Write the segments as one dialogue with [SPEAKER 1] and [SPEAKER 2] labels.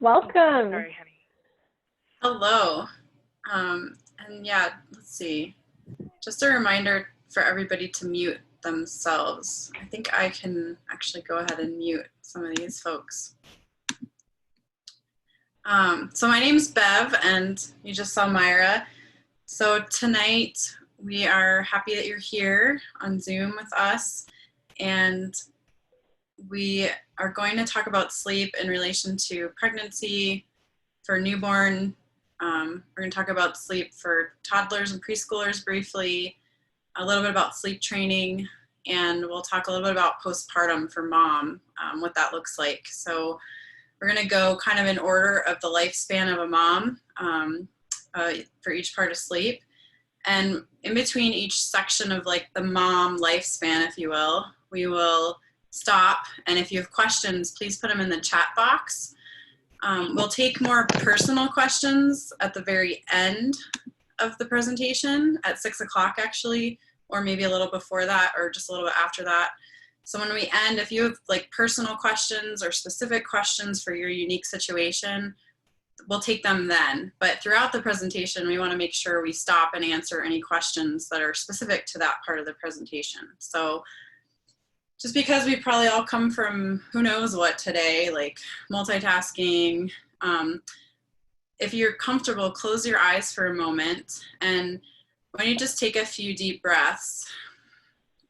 [SPEAKER 1] Welcome.
[SPEAKER 2] Sorry, honey.
[SPEAKER 3] Hello. And yeah, let's see. Just a reminder for everybody to mute themselves. I think I can actually go ahead and mute some of these folks. So my name's Bev, and you just saw Myra. So tonight we are happy that you're here on Zoom with us, and we are going to talk about sleep in relation to pregnancy, for newborn. We're going to talk about sleep for toddlers and preschoolers briefly, a little bit about sleep training, and we'll talk a little bit about postpartum for mom, what that looks like. So we're going to go kind of in order of the lifespan of a mom for each part of sleep. And in between each section of like the mom lifespan, if you will, we will stop. And if you have questions, please put them in the chat box. We'll take more personal questions at the very end of the presentation at 6 o'clock actually, or maybe a little before that or just a little bit after that. So when we end, if you have like personal questions or specific questions for your unique situation, we'll take them then. But throughout the presentation, we want to make sure we stop and answer any questions that are specific to that part of the presentation. So just because we probably all come from who knows what today, like multitasking, if you're comfortable, close your eyes for a moment. And when you just take a few deep breaths,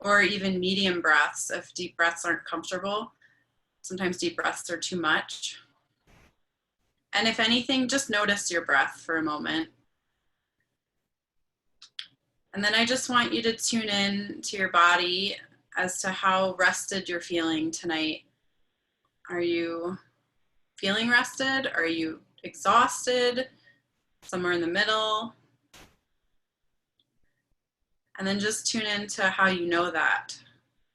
[SPEAKER 3] or even medium breaths if deep breaths aren't comfortable. Sometimes deep breaths are too much. And if anything, just notice your breath for a moment. And then I just want you to tune in to your body as to how rested you're feeling tonight. Are you feeling rested? Are you exhausted? Somewhere in the middle? And then just tune into how you know that.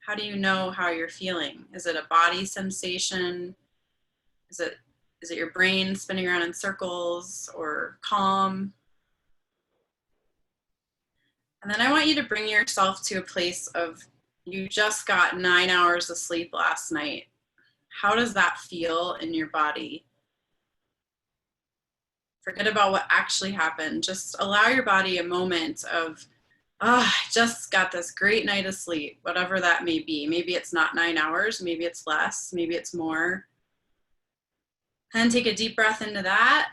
[SPEAKER 3] How do you know how you're feeling? Is it a body sensation? Is it your brain spinning around in circles or calm? And then I want you to bring yourself to a place of you just got 9 hours of sleep last night. How does that feel in your body? Forget about what actually happened. Just allow your body a moment of, I just got this great night of sleep, whatever that may be. Maybe it's not 9 hours, maybe it's less, maybe it's more. And take a deep breath into that.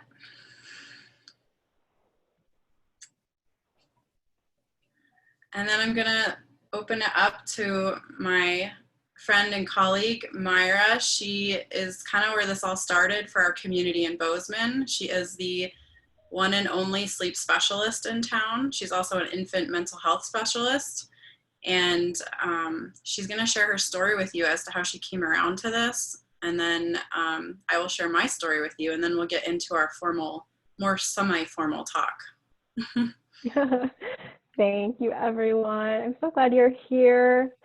[SPEAKER 3] And then I'm gonna open it up to my friend and colleague, Myra. She is kind of where this all started for our community in Bozeman. She is the one and only sleep specialist in town. She's also an infant mental health specialist. And she's gonna share her story with you as to how she came around to this. And then I will share my story with you, and then we'll get into our more semi-formal talk.
[SPEAKER 1] Thank you, everyone. I'm so glad you're here.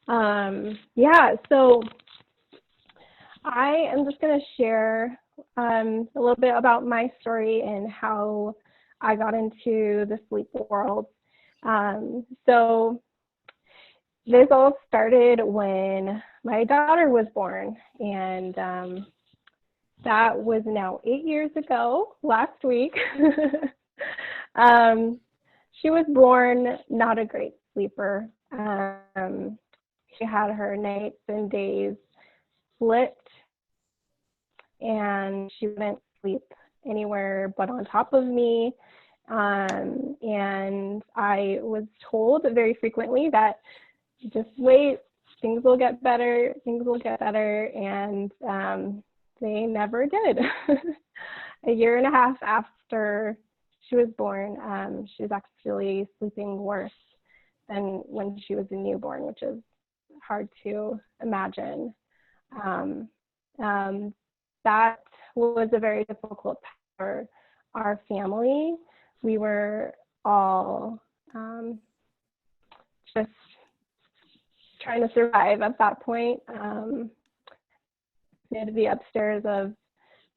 [SPEAKER 1] Yeah, so I am just going to share a little bit about my story and how I got into the sleep world. So this all started when my daughter was born, and that was now 8 years ago, last week. She was born not a great sleeper. She had her nights and days split, and she wouldn't sleep anywhere but on top of me. And I was told very frequently that just wait, things will get better, and they never did. A year and a half after she was born, she was actually sleeping worse than when she was a newborn, which is hard to imagine. That was a very difficult time for our family. We were all just trying to survive at that point. We had to be upstairs of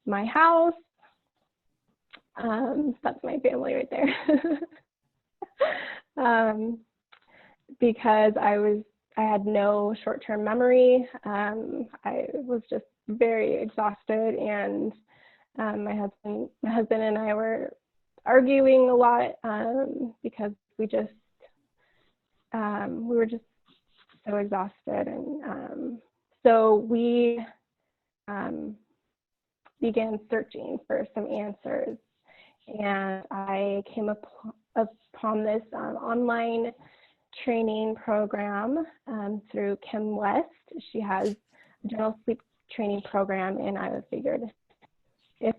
[SPEAKER 1] my house. That's my family right there. Because I had no short-term memory. I was just very exhausted, and my husband and I were arguing a lot because we were just so exhausted, and so we began searching for some answers, and I came upon this online training program through Kim West. She has a general sleep training program, and I figured if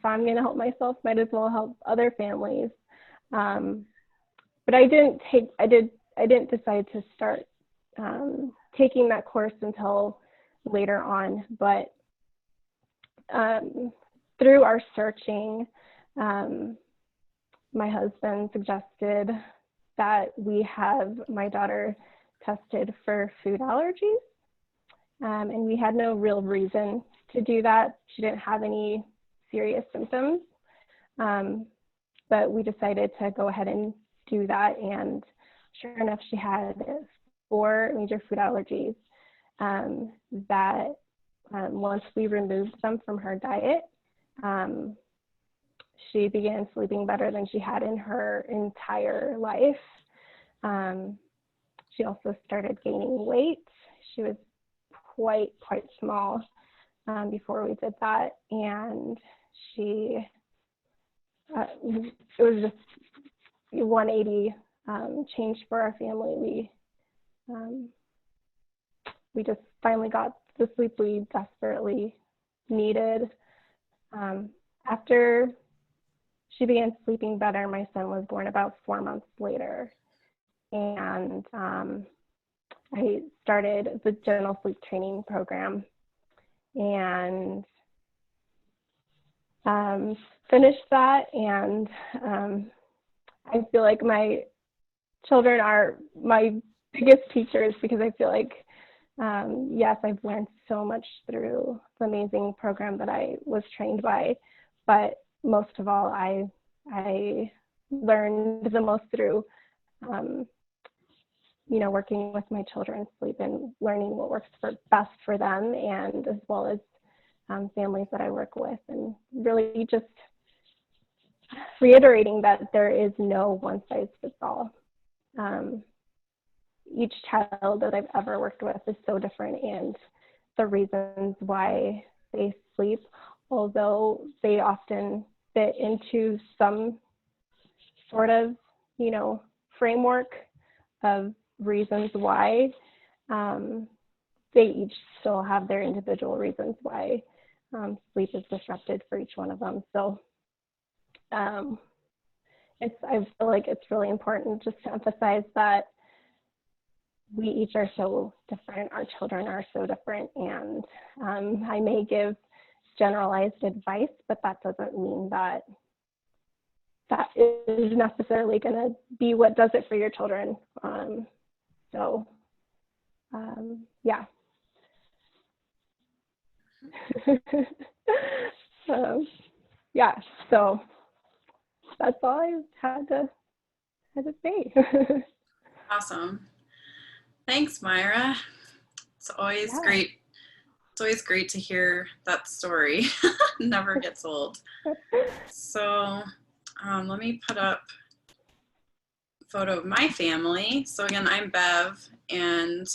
[SPEAKER 1] I'm going to help myself, might as well help other families. But I didn't decide to start taking that course until later on. But through our searching, my husband suggested that we have my daughter tested for food allergies. And we had no real reason to do that. She didn't have any serious symptoms. But we decided to go ahead and do that. And sure enough, she had 4 major food allergies that once we removed them from her diet, she began sleeping better than she had in her entire life. She also started gaining weight. She was quite small before we did that, and it was just 180 change for our family. We just finally got the sleep we desperately needed. After she began sleeping better, my son was born about 4 months later, and I started the general sleep training program and finished that. And I feel like my children are my biggest teachers, because I feel like, yes, I've learned so much through the amazing program that I was trained by, but most of all, I learned the most through working with my children's sleep and learning what works best for them, and as well as families that I work with, and really just reiterating that there is no one size fits all. Each child that I've ever worked with is so different, and the reasons why they sleep, although they often fit into some sort of, framework of reasons why, they each still have their individual reasons why sleep is disrupted for each one of them. So I feel like it's really important just to emphasize that we each are so different. Our children are so different, and I may give generalized advice, but that doesn't mean that is necessarily going to be what does it for your children. Yeah. Yeah, so that's all I had to say.
[SPEAKER 3] Awesome. Thanks, Myra. It's always great. It's always great to hear that story. Never gets old. So let me put up a photo of my family. So again, I'm Bev, and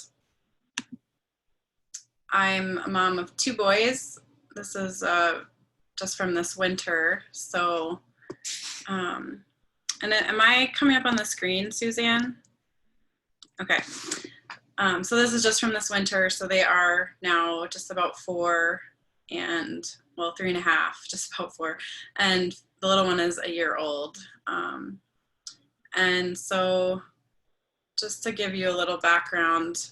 [SPEAKER 3] I'm a mom of 2 boys. This is just from this winter. So, and am I coming up on the screen, Suzanne? Okay. So this is just from this winter. So they are now just about 4 and, well, 3.5, just about 4. And the little one is a year old. And so just to give you a little background,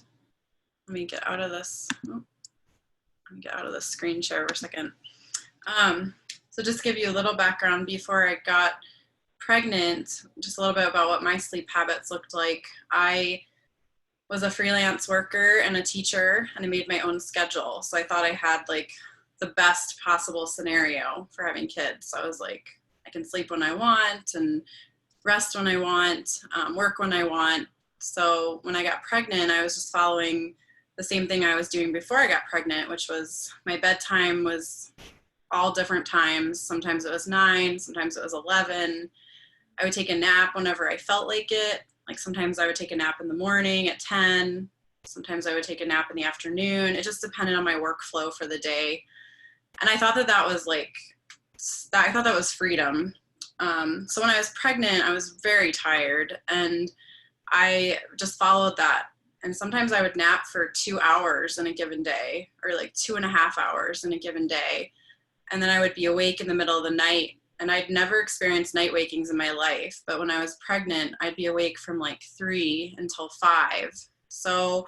[SPEAKER 3] let me get out of this. Let me get out of this screen share for a second. So just to give you a little background, before I got pregnant, just a little bit about what my sleep habits looked like. I was a freelance worker and a teacher, and I made my own schedule. So I thought I had like the best possible scenario for having kids. So I was like, I can sleep when I want and rest when I want, work when I want. So when I got pregnant, I was just following the same thing I was doing before I got pregnant, which was my bedtime was all different times. Sometimes it was 9, sometimes it was 11. I would take a nap whenever I felt like it. Like sometimes I would take a nap in the morning at 10. Sometimes I would take a nap in the afternoon. It just depended on my workflow for the day. And I thought that was I thought that was freedom. So when I was pregnant, I was very tired, and I just followed that. And sometimes I would nap for 2 hours in a given day, or like 2.5 hours in a given day. And then I would be awake in the middle of the night. And I'd never experienced night wakings in my life. But when I was pregnant, I'd be awake from like 3 until 5. So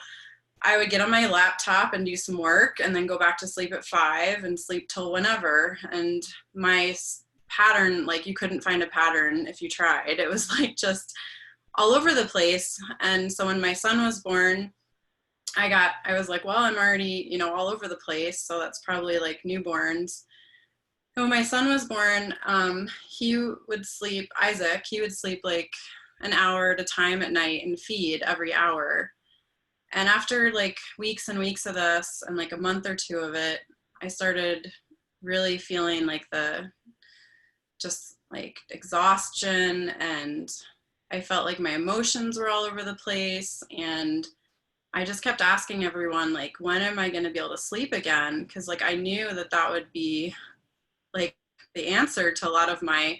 [SPEAKER 3] I would get on my laptop and do some work and then go back to sleep at 5 and sleep till whenever. And my pattern, like you couldn't find a pattern if you tried. It was like just all over the place. And so when my son was born, I was like, well, I'm already, all over the place. So that's probably like newborns. And when my son was born, he would sleep, Isaac, he would sleep like an hour at a time at night and feed every hour. And after like weeks and weeks of this and like a month or 2 of it, I started really feeling like just like exhaustion, and I felt like my emotions were all over the place. And I just kept asking everyone, like, when am I going to be able to sleep again? Because like I knew that would be like the answer to a lot of my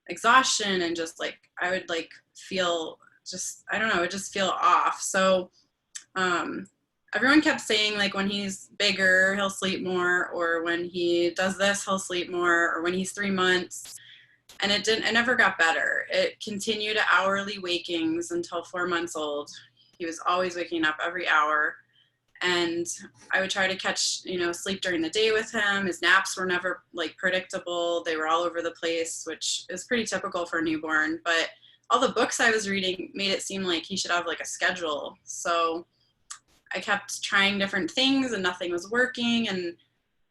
[SPEAKER 3] exhaustion, and just like I would like feel just, I don't know, it would just feel off. So everyone kept saying like when he's bigger he'll sleep more, or when he does this he'll sleep more, or when he's 3 months. And it never got better. It continued to hourly wakings until 4 months old. He was always waking up every hour. And I would try to catch, sleep during the day with him. His naps were never like predictable. They were all over the place, which is pretty typical for a newborn. But all the books I was reading made it seem like he should have like a schedule. So I kept trying different things and nothing was working. And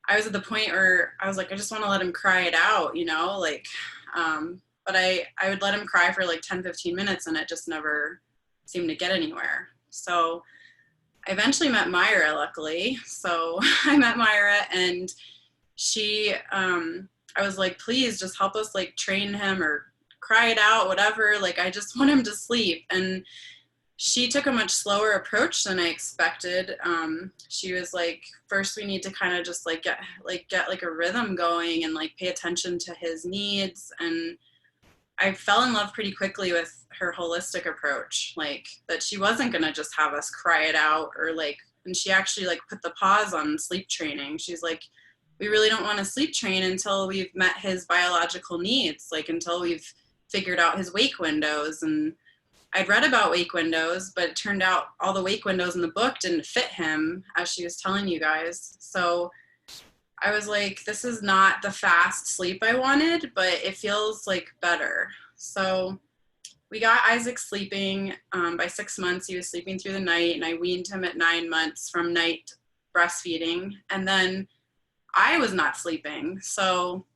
[SPEAKER 3] I was at the point where I was like, I just want to let him cry it out, but I would let him cry for like 10, 15 minutes and it just never seemed to get anywhere. So I eventually met Myra, luckily. So I met Myra, and she, I was like, please just help us like train him or cry it out, whatever. Like, I just want him to sleep. And she took a much slower approach than I expected. She was like, first we need to kind of just like get like a rhythm going and like pay attention to his needs. And I fell in love pretty quickly with her holistic approach, like that she wasn't going to just have us cry it out, or like, and she actually like put the pause on sleep training. She's like, we really don't want to sleep train until we've met his biological needs, like until we've figured out his wake windows. And I'd read about wake windows, but it turned out all the wake windows in the book didn't fit him, as she was telling you guys. So I was like, this is not the fast sleep I wanted, but it feels like better. So we got Isaac sleeping. By 6 months, he was sleeping through the night, and I weaned him at 9 months from night breastfeeding. And then I was not sleeping. So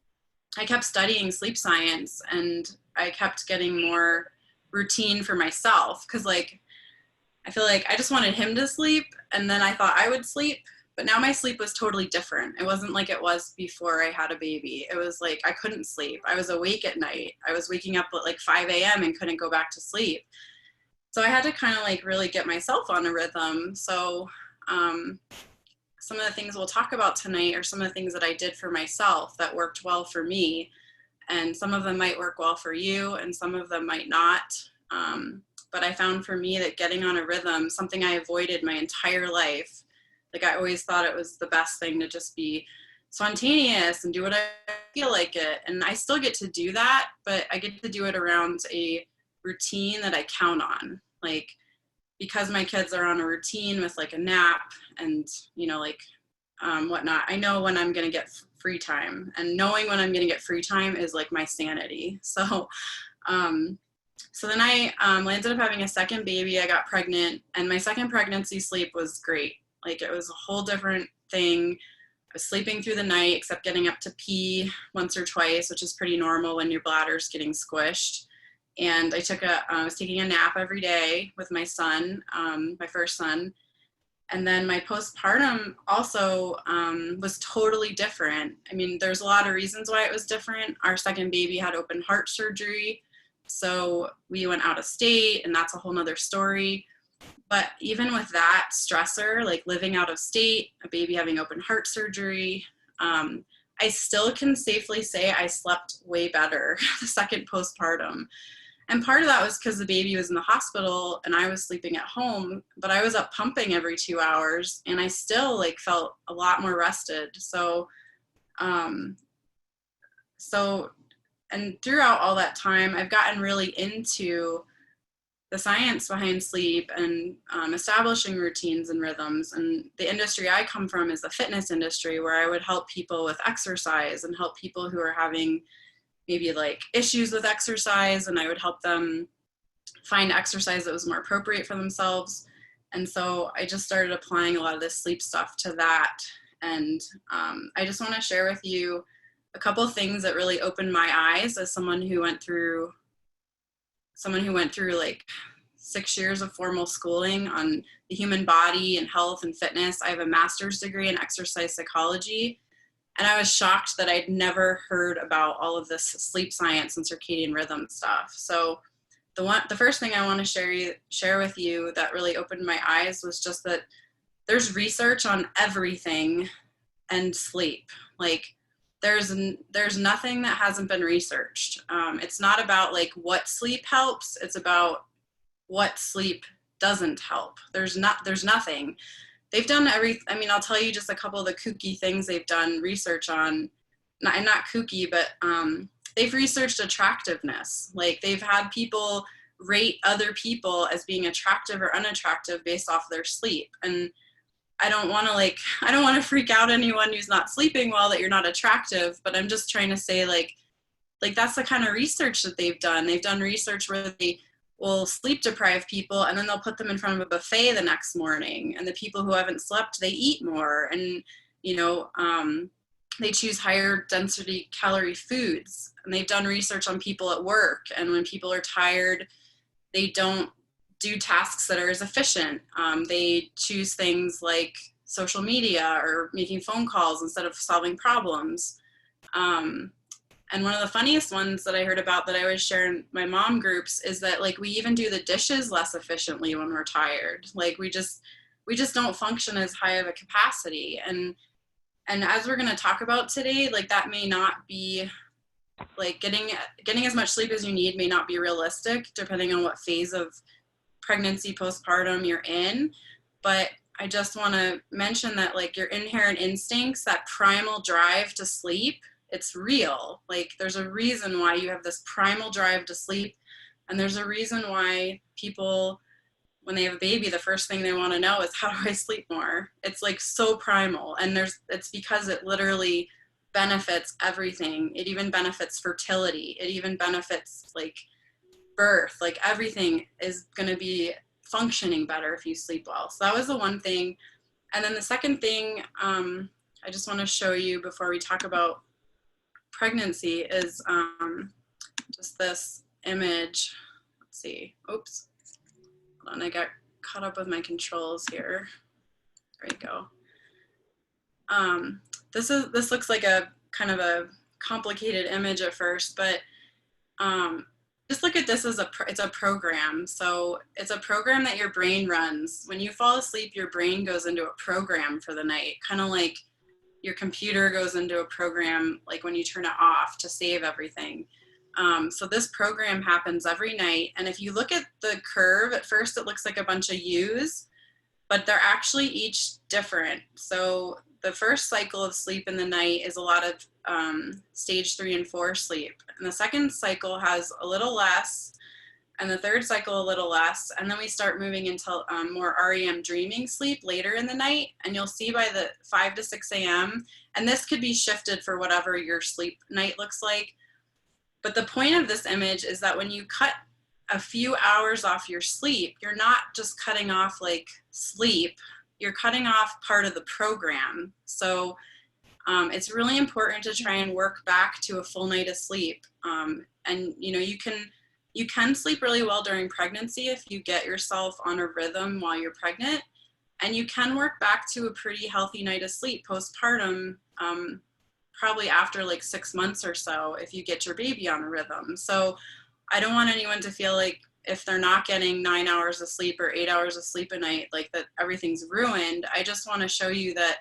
[SPEAKER 3] I kept studying sleep science, and I kept getting more routine for myself, because like I feel like I just wanted him to sleep, and then I thought I would sleep. But now my sleep was totally different. It wasn't like it was before I had a baby. It was like I couldn't sleep. I was awake at night. I was waking up at like 5 a.m. and couldn't go back to sleep. So I had to kind of like really get myself on a rhythm. So some of the things we'll talk about tonight are some of the things that I did for myself that worked well for me. And some of them might work well for you, and some of them might not. But I found for me that getting on a rhythm, something I avoided my entire life. Like I always thought it was the best thing to just be spontaneous and do what I feel like it. And I still get to do that, but I get to do it around a routine that I count on. Like, because my kids are on a routine with like a nap and, whatnot, I know when I'm going to get free time, and knowing when I'm going to get free time is like my sanity. So then I ended up having a second baby. I got pregnant, and my second pregnancy sleep was great. Like it was a whole different thing. I was sleeping through the night, except getting up to pee once or twice, which is pretty normal when your bladder's getting squished. And I was taking a nap every day with my son, my first son. And then my postpartum also was totally different. I mean, there's a lot of reasons why it was different. Our second baby had open heart surgery, so we went out of state, and that's a whole nother story. But even with that stressor, like living out of state, a baby having open heart surgery, I still can safely say I slept way better the second postpartum. And part of that was because the baby was in the hospital and I was sleeping at home, but I was up pumping every 2 hours and I still like felt a lot more rested. Um, so, and throughout all that time, I've gotten really into the science behind sleep and establishing routines and rhythms. And the industry I come from is the fitness industry, where I would help people with exercise and help people who are having maybe like issues with exercise, and I would help them find exercise that was more appropriate for themselves. And so I just started applying a lot of this sleep stuff to that. And I just want to share with you a couple of things that really opened my eyes as someone who went through like 6 years of formal schooling on the human body and health and fitness. I have a master's degree in exercise psychology. And I was shocked that I'd never heard about all of this sleep science and circadian rhythm stuff. So the first thing I want to share with you that really opened my eyes was just that there's research on everything and sleep. Like there's nothing that hasn't been researched. It's not about like what sleep helps. It's about what sleep doesn't help. There's nothing. They've done I mean, I'll tell you just a couple of the kooky things they've done research on, not kooky, but they've researched attractiveness. Like they've had people rate other people as being attractive or unattractive based off their sleep. And I don't want to freak out anyone who's not sleeping well that you're not attractive, but I'm just trying to say like that's the kind of research that they've done. They've done research where they will sleep deprive people and then they'll put them in front of a buffet the next morning, and the people who haven't slept, they eat more, and they choose higher density calorie foods. And they've done research on people at work, and when people are tired, they don't do tasks that are as efficient. They choose things like social media or making phone calls instead of solving problems. And one of the funniest ones that I heard about that I always share in my mom groups is that like we even do the dishes less efficiently when we're tired. Like we just don't function as high of a capacity. And as we're going to talk about today, like that may not be like getting as much sleep as you need may not be realistic depending on what phase of pregnancy, postpartum you're in. But I just want to mention that like your inherent instincts, that primal drive to sleep, it's real. Like there's a reason why you have this primal drive to sleep, and there's a reason why people, when they have a baby, the first thing they want to know is, how do I sleep more? It's like so primal, and it's because it literally benefits everything. It even benefits fertility. It even benefits like birth. Like everything is going to be functioning better if you sleep well. So that was the one thing. And then the second thing I just want to show you before we talk about pregnancy is just this image. Let's see. Oops. Hold on. I got caught up with my controls here. There you go. This looks like a kind of a complicated image at first, but just look at this as it's a program. So it's a program that your brain runs. When you fall asleep, your brain goes into a program for the night, kind of like your computer goes into a program, like when you turn it off to save everything. So this program happens every night. And if you look at the curve, at first it looks like a bunch of U's, but they're actually each different. So the first cycle of sleep in the night is a lot of stage 3 and 4 sleep. And the second cycle has a little less, and the third cycle a little less. And then we start moving into more REM dreaming sleep later in the night. And you'll see by the 5 to 6 a.m., and this could be shifted for whatever your sleep night looks like. But the point of this image is that when you cut a few hours off your sleep, you're not just cutting off like sleep, you're cutting off part of the program. So it's really important to try and work back to a full night of sleep. And you can sleep really well during pregnancy if you get yourself on a rhythm while you're pregnant. And you can work back to a pretty healthy night of sleep postpartum, probably after like 6 months or so, if you get your baby on a rhythm. So I don't want anyone to feel like if they're not getting 9 hours of sleep or 8 hours of sleep a night, like that everything's ruined. I just want to show you that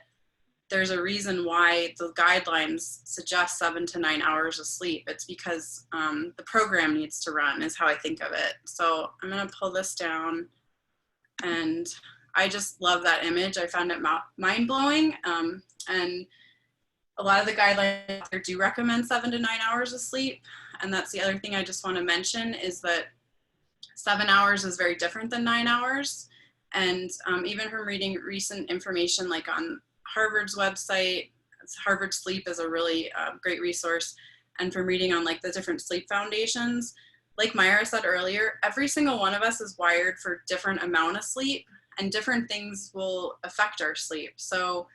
[SPEAKER 3] there's a reason why the guidelines suggest 7 to 9 hours of sleep. It's because the program needs to run, is how I think of it. So I'm going to pull this down, and I just love that image. I found it mind-blowing. And a lot of the guidelines do recommend 7 to 9 hours of sleep. And that's the other thing I just want to mention, is that 7 hours is very different than 9 hours. And even from reading recent information, like on Harvard's website, Harvard Sleep is a really great resource. And from reading on like the different sleep foundations, like Myra said earlier, every single one of us is wired for different amount of sleep, and different things will affect our sleep. So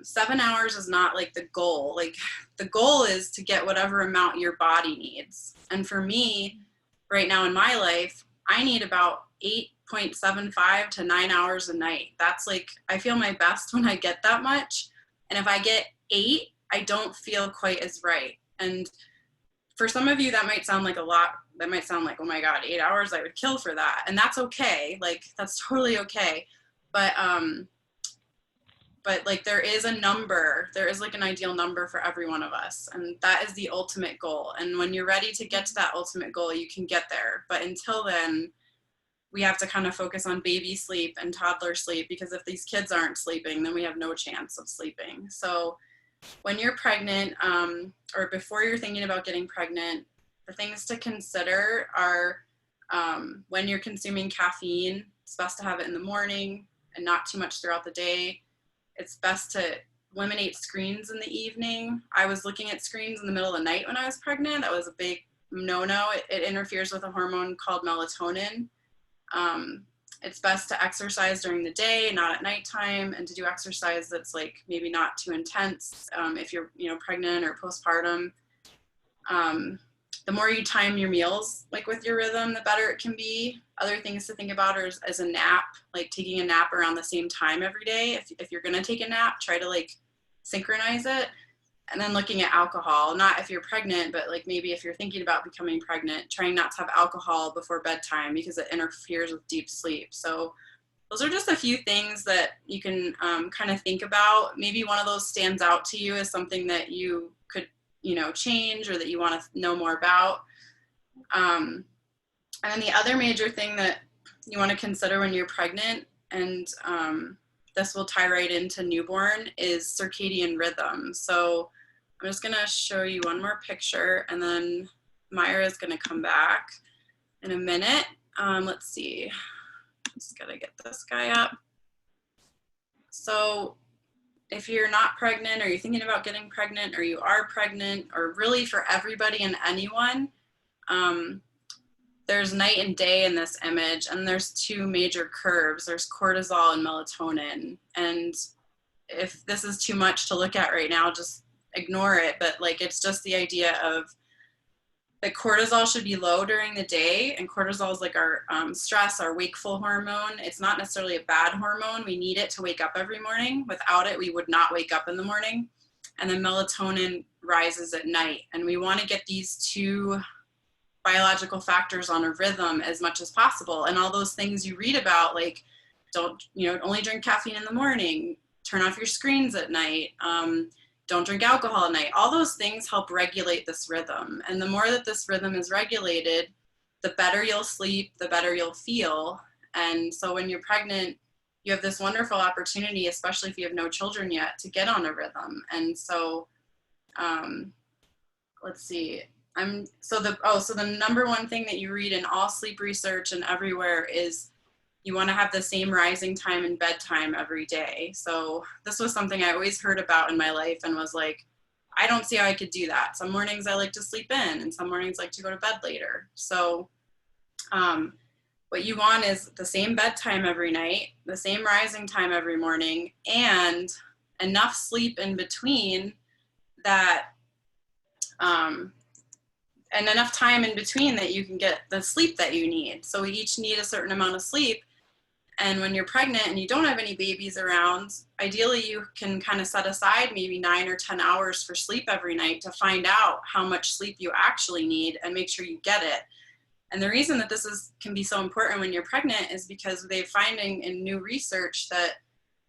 [SPEAKER 3] 7 hours is not like the goal. Like the goal is to get whatever amount your body needs. And for me, right now in my life, I need about 8.75 to 9 hours a night. That's like, I feel my best when I get that much. And if I get 8, I don't feel quite as right. And for some of you, that might sound like a lot. That might sound like, oh my God, 8 hours, I would kill for that. And that's okay. Like, that's totally okay. But like there is a number, there is like an ideal number for every one of us. And that is the ultimate goal. And when you're ready to get to that ultimate goal, you can get there. But until then, we have to kind of focus on baby sleep and toddler sleep, because if these kids aren't sleeping, then we have no chance of sleeping. So when you're pregnant, or before you're thinking about getting pregnant, the things to consider are when you're consuming caffeine, it's best to have it in the morning and not too much throughout the day. It's best to eliminate screens in the evening. I was looking at screens in the middle of the night when I was pregnant. That was a big no-no. It interferes with a hormone called melatonin. It's best to exercise during the day, not at nighttime, and to do exercise that's like maybe not too intense if you're pregnant or postpartum. The more you time your meals like with your rhythm, the better it can be. Other things to think about is a nap, like taking a nap around the same time every day. If you're gonna take a nap, try to like synchronize it. And then looking at alcohol, not if you're pregnant, but like maybe if you're thinking about becoming pregnant, trying not to have alcohol before bedtime because it interferes with deep sleep. So those are just a few things that you can kind of think about. Maybe one of those stands out to you as something that you could, change, or that you want to know more about. And then the other major thing that you want to consider when you're pregnant, and this will tie right into newborn, is circadian rhythm. So I'm just going to show you one more picture, and then Myra is going to come back in a minute. Let's see. Just got to get this guy up. So if you're not pregnant, or you're thinking about getting pregnant, or you are pregnant, or really for everybody and anyone, there's night and day in this image, and there's two major curves. There's cortisol and melatonin. And if this is too much to look at right now, just ignore it. But like, it's just the idea of that cortisol should be low during the day, and cortisol is like our stress, our wakeful hormone. It's not necessarily a bad hormone. We need it to wake up every morning. Without it, we would not wake up in the morning. And then melatonin rises at night. And we want to get these two biological factors on a rhythm as much as possible. And all those things you read about, like don't, only drink caffeine in the morning, turn off your screens at night, don't drink alcohol at night. All those things help regulate this rhythm. And the more that this rhythm is regulated, the better you'll sleep, the better you'll feel. And so when you're pregnant, you have this wonderful opportunity, especially if you have no children yet, to get on a rhythm. And so, let's see. So the number one thing that you read in all sleep research and everywhere is you want to have the same rising time and bedtime every day. So this was something I always heard about in my life and was like, I don't see how I could do that. Some mornings I like to sleep in, and some mornings I like to go to bed later. So what you want is the same bedtime every night, the same rising time every morning, and enough sleep in between that, and enough time in between that you can get the sleep that you need. So we each need a certain amount of sleep. And when you're pregnant and you don't have any babies around, ideally you can kind of set aside maybe 9 or 10 hours for sleep every night to find out how much sleep you actually need and make sure you get it. And the reason that can be so important when you're pregnant is because they're finding in new research that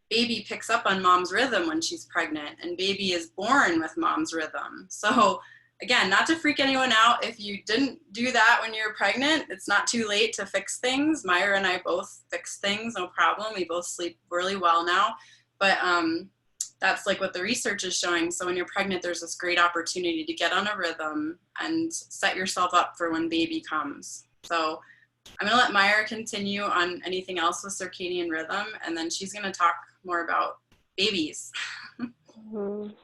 [SPEAKER 3] baby picks up on mom's rhythm when she's pregnant, and baby is born with mom's rhythm. So again, not to freak anyone out, if you didn't do that when you were pregnant, it's not too late to fix things. Myra and I both fix things, no problem. We both sleep really well now. But that's like what the research is showing. So when you're pregnant, there's this great opportunity to get on a rhythm and set yourself up for when baby comes. So I'm going to let Myra continue on anything else with circadian rhythm, and then she's going to talk more about babies.
[SPEAKER 1] Mhm.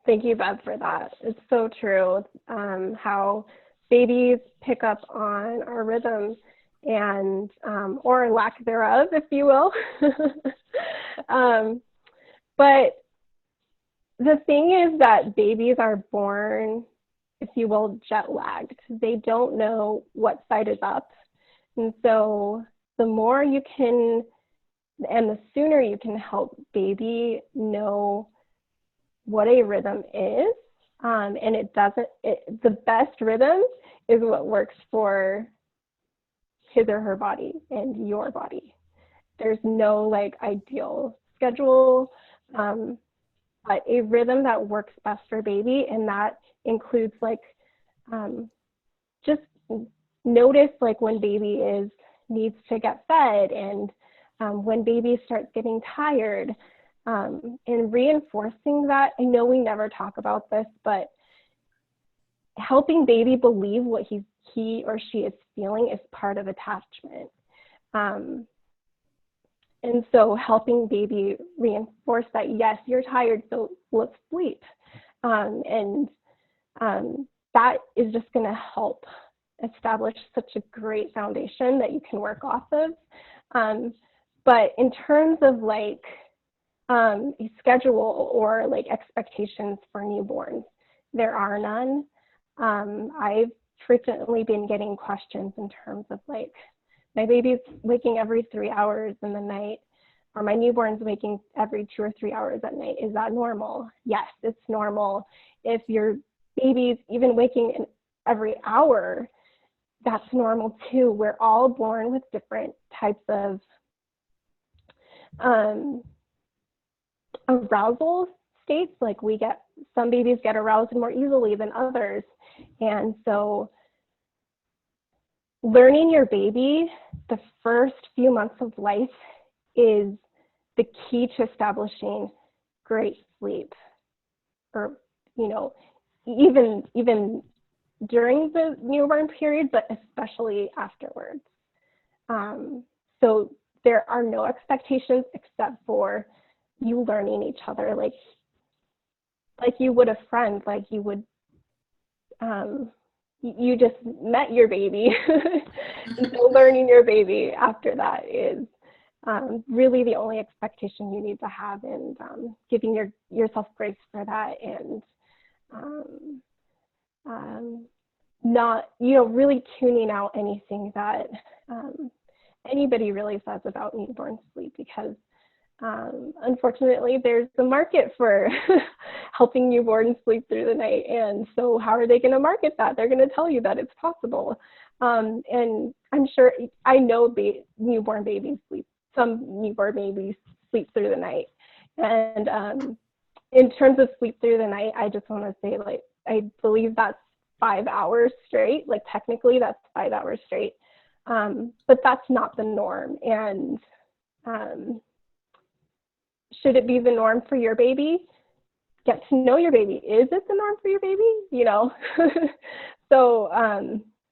[SPEAKER 1] Thank you, Bev, for that. It's so true, how babies pick up on our rhythm and, or lack thereof, if you will. But the thing is that babies are born, if you will, jet lagged. They don't know what side is up. And so the more you can, and the sooner you can help baby know what a rhythm is, and the best rhythm is what works for his or her body and your body. There's no like ideal schedule, but a rhythm that works best for baby, and that includes like just notice like when baby needs to get fed, and when baby starts getting tired, and reinforcing that. I know we never talk about this, but helping baby believe what he or she is feeling is part of attachment. And so helping baby reinforce that, yes, you're tired, so let's sleep. And that is just going to help establish such a great foundation that you can work off of. But in terms of like a schedule or like expectations for newborns, there are none. I've frequently been getting questions in terms of like, my baby's waking every 3 hours in the night, or my newborn's waking every 2 or 3 hours at night. Is that normal? Yes, it's normal. If your baby's even waking every hour, that's normal too. We're all born with different types of arousal states. Like some babies get aroused more easily than others. And so learning your baby the first few months of life is the key to establishing great sleep, or, even during the newborn period, but especially afterwards. So there are no expectations except for you learning each other, like you would a friend, like you would, you just met your baby. And so learning your baby after that is really the only expectation you need to have, and giving yourself grace for that, and not, really tuning out anything that anybody really says about newborn sleep, because unfortunately there's a market for helping newborns sleep through the night. And so how are they going to market that? They're going to tell you that it's possible. And I'm sure, I know newborn babies sleep, some newborn babies sleep through the night. And in terms of sleep through the night, I just want to say, like, I believe that's 5 hours straight. Like technically that's 5 hours straight. But that's not the norm. And should it be the norm for your baby? Get to know your baby. Is it the norm for your baby? So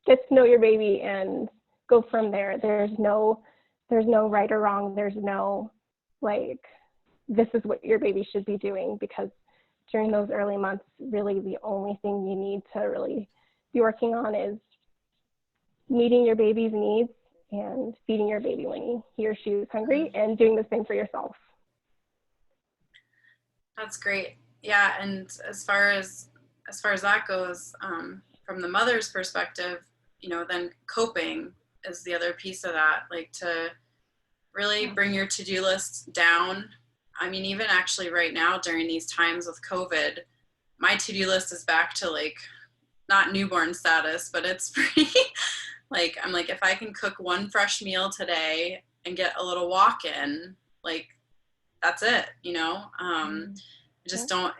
[SPEAKER 1] get to know your baby and go from there. There's no right or wrong. There's no like, this is what your baby should be doing, because during those early months, really the only thing you need to really be working on is meeting your baby's needs and feeding your baby when he or she is hungry, and doing the same for yourself.
[SPEAKER 3] That's great. Yeah, and as far as that goes, from the mother's perspective, then coping is the other piece of that. Like, to really bring your to-do list down. I mean, even actually right now during these times with COVID, my to-do list is back to like, not newborn status, but it's pretty like, I'm like, if I can cook one fresh meal today and get a little walk in, like, that's it, you know? Just don't,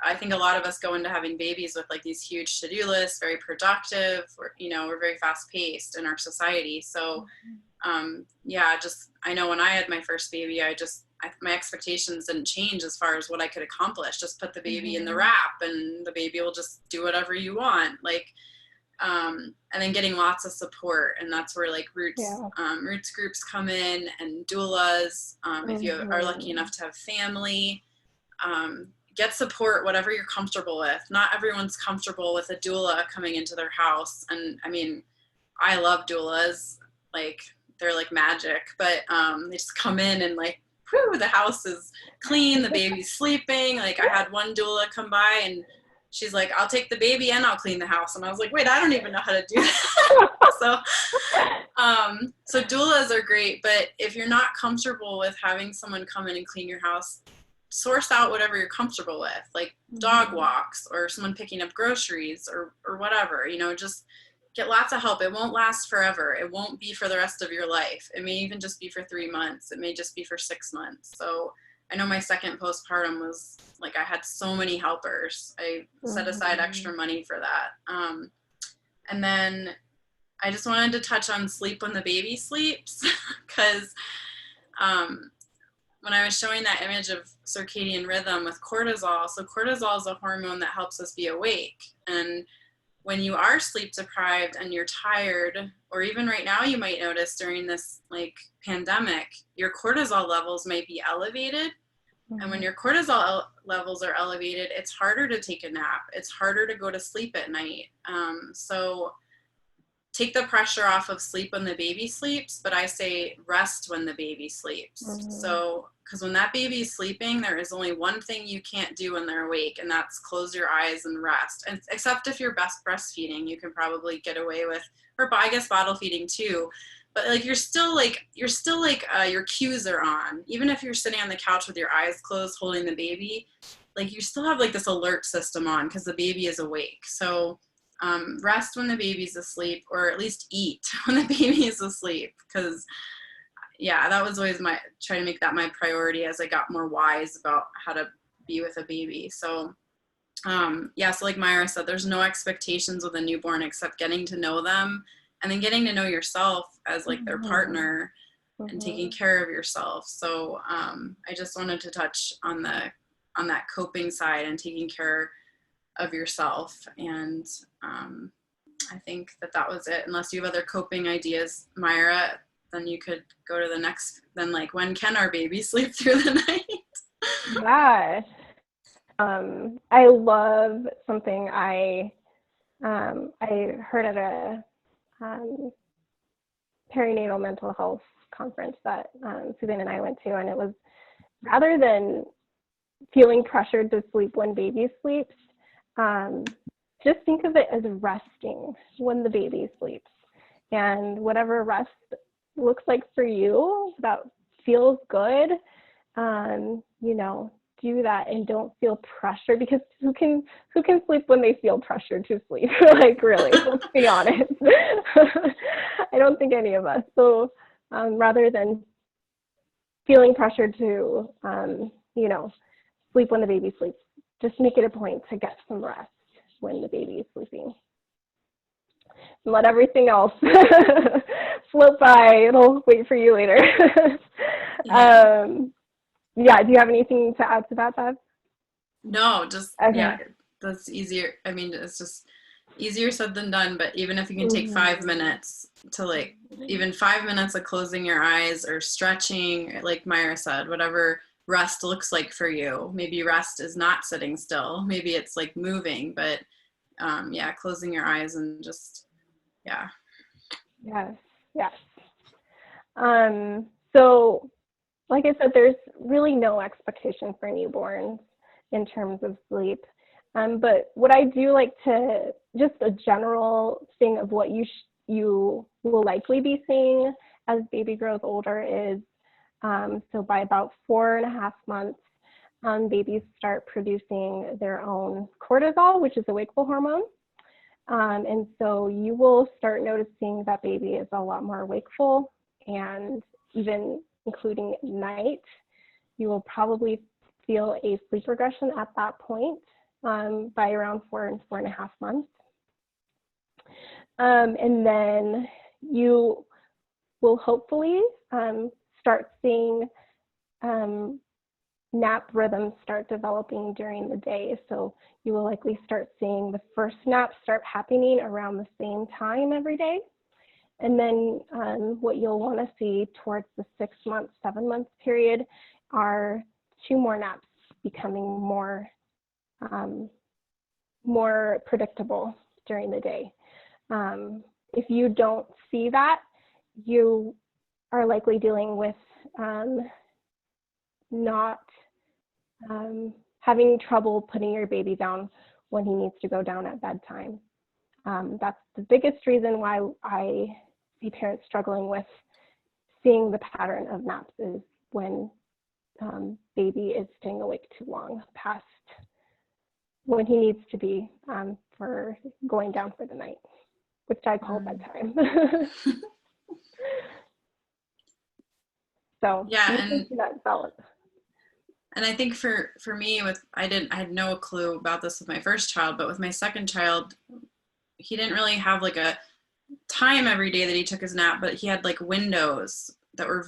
[SPEAKER 3] I think a lot of us go into having babies with like these huge to-do lists, very productive, we're very fast paced in our society. So, I know when I had my first baby, my expectations didn't change as far as what I could accomplish. Just put the baby in the wrap and the baby will just do whatever you want. Like, and then getting lots of support. And that's where like roots groups come in, and doulas. If you are lucky enough to have family, get support, whatever you're comfortable with. Not everyone's comfortable with a doula coming into their house. And I mean, I love doulas, like they're like magic, but they just come in and like, whew, the house is clean, the baby's sleeping. Like I had one doula come by and she's like, I'll take the baby and I'll clean the house. And I was like, wait, I don't even know how to do that. So doulas are great, but if you're not comfortable with having someone come in and clean your house, source out whatever you're comfortable with, like dog walks or someone picking up groceries or whatever, just get lots of help. It won't last forever. It won't be for the rest of your life. It may even just be for 3 months. It may just be for 6 months. So I know my second postpartum was like, I had so many helpers. I set aside extra money for that. And then I just wanted to touch on sleep when the baby sleeps, because when I was showing that image of circadian rhythm with cortisol, so cortisol is a hormone that helps us be awake. And when you are sleep deprived and you're tired, or even right now you might notice during this like pandemic, your cortisol levels might be elevated. And when your cortisol levels are elevated, it's harder to take a nap. It's harder to go to sleep at night. So take the pressure off of sleep when the baby sleeps, but I say rest when the baby sleeps. So, because when that baby is sleeping, there is only one thing you can't do when they're awake, and that's close your eyes and rest. And except if you're breastfeeding, you can probably get away with, or I guess bottle feeding too. But like your cues are on. Even if you're sitting on the couch with your eyes closed, holding the baby, like you still have like this alert system on because the baby is awake. So rest when the baby's asleep, or at least eat when the baby is asleep. Because that was always try to make that my priority as I got more wise about how to be with a baby. So so like Myra said, there's no expectations with a newborn except getting to know them, and then getting to know yourself as like their partner and taking care of yourself. So I just wanted to touch on that coping side and taking care of yourself. And I think that was it. Unless you have other coping ideas, Myra, then you could go to the next, then like, when can our baby sleep through the night?
[SPEAKER 1] Yeah. I love something I heard at a perinatal mental health conference that Suzanne and I went to, and it was, rather than feeling pressured to sleep when baby sleeps, just think of it as resting when the baby sleeps, and whatever rest looks like for you that feels good, do that, and don't feel pressure, because who can sleep when they feel pressured to sleep? Like, really, let's be honest. I don't think any of us. So rather than feeling pressured to sleep when the baby sleeps, just make it a point to get some rest when the baby is sleeping. And let everything else float by. It'll wait for you later. Do you have anything to add to that, Bev?
[SPEAKER 3] No, just,
[SPEAKER 1] okay.
[SPEAKER 3] That's easier. I mean, it's just easier said than done, but even if you can take 5 minutes to like, even 5 minutes of closing your eyes or stretching, like Myra said, whatever rest looks like for you. Maybe rest is not sitting still. Maybe it's like moving, but closing your eyes and just,
[SPEAKER 1] Yes. So, like I said, there's really no expectation for newborns in terms of sleep. But what I do like to, just a general thing of what you will likely be seeing as baby grows older is So by about 4.5 months, babies start producing their own cortisol, which is a wakeful hormone. And so you will start noticing that baby is a lot more wakeful, and even including at night, you will probably feel a sleep regression at that point by around 4.5 months. And then you will hopefully start seeing nap rhythms start developing during the day. So you will likely start seeing the first nap start happening around the same time every day. And then what you'll want to see towards the 6-month, 7-month period are 2 more naps becoming more predictable during the day. If you don't see that, you are likely dealing with not having trouble putting your baby down when he needs to go down at bedtime. That's the biggest reason why I see parents struggling with seeing the pattern of naps, is when baby is staying awake too long past when he needs to be for going down for the night, which I call bedtime. So
[SPEAKER 3] yeah, and
[SPEAKER 1] that balance.
[SPEAKER 3] And I think for me, I had no clue about this with my first child, but with my second child, he didn't really have like a time every day that he took his nap, but he had like windows that were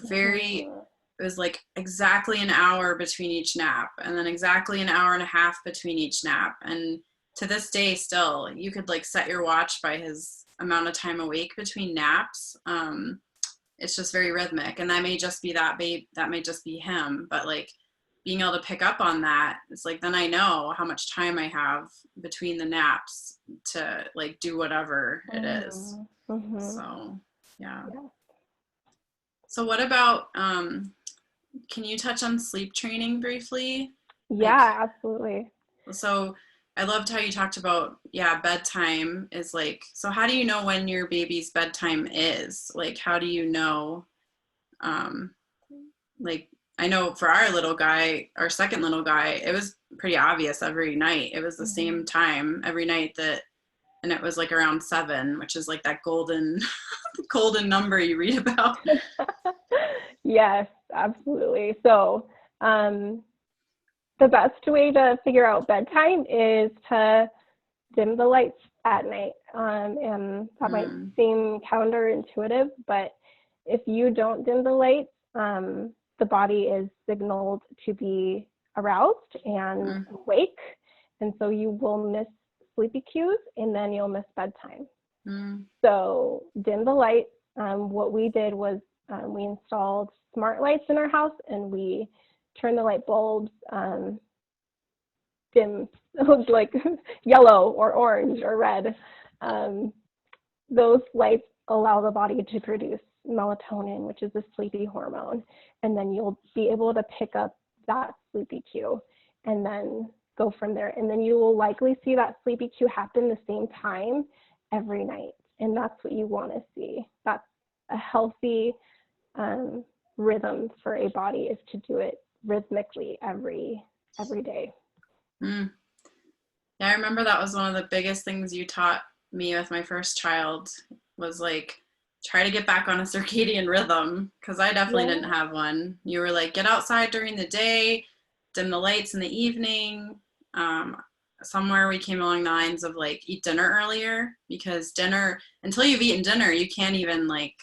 [SPEAKER 3] it was like exactly an hour between each nap, and then exactly an hour and a half between each nap. And to this day still, you could like set your watch by his amount of time awake between naps. It's just very rhythmic, and that may just be that may just be him, but like being able to pick up on that, it's like, then I know how much time I have between the naps to like do whatever it is. So yeah. So what about can you touch on sleep training briefly?
[SPEAKER 1] Yeah, absolutely.
[SPEAKER 3] So I loved how you talked about, bedtime is like, so how do you know when your baby's bedtime is? Like, how do you know, like, I know for our little guy, our second little guy, it was pretty obvious every night. It was the same time every night and it was like around 7, which is like that golden number you read about.
[SPEAKER 1] Yes, absolutely. So the best way to figure out bedtime is to dim the lights at night. And that might seem counterintuitive, but if you don't dim the lights, the body is signaled to be aroused and awake. And so you will miss sleepy cues, and then you'll miss bedtime. So dim the lights. What we did was we installed smart lights in our house, and we turned the light bulbs dim, like yellow or orange or red. Those lights allow the body to produce melatonin, which is a sleepy hormone, and then you'll be able to pick up that sleepy cue and then go from there. And then you will likely see that sleepy cue happen the same time every night, and that's what you want to see. That's a healthy rhythm for a body, is to do it rhythmically every day.
[SPEAKER 3] Yeah, I remember that was one of the biggest things you taught me with my first child, was like, try to get back on a circadian rhythm, because I definitely didn't have one. You were like, get outside during the day, dim the lights in the evening. Somewhere we came along the lines of like, eat dinner earlier, because dinner, until you've eaten dinner, you can't even like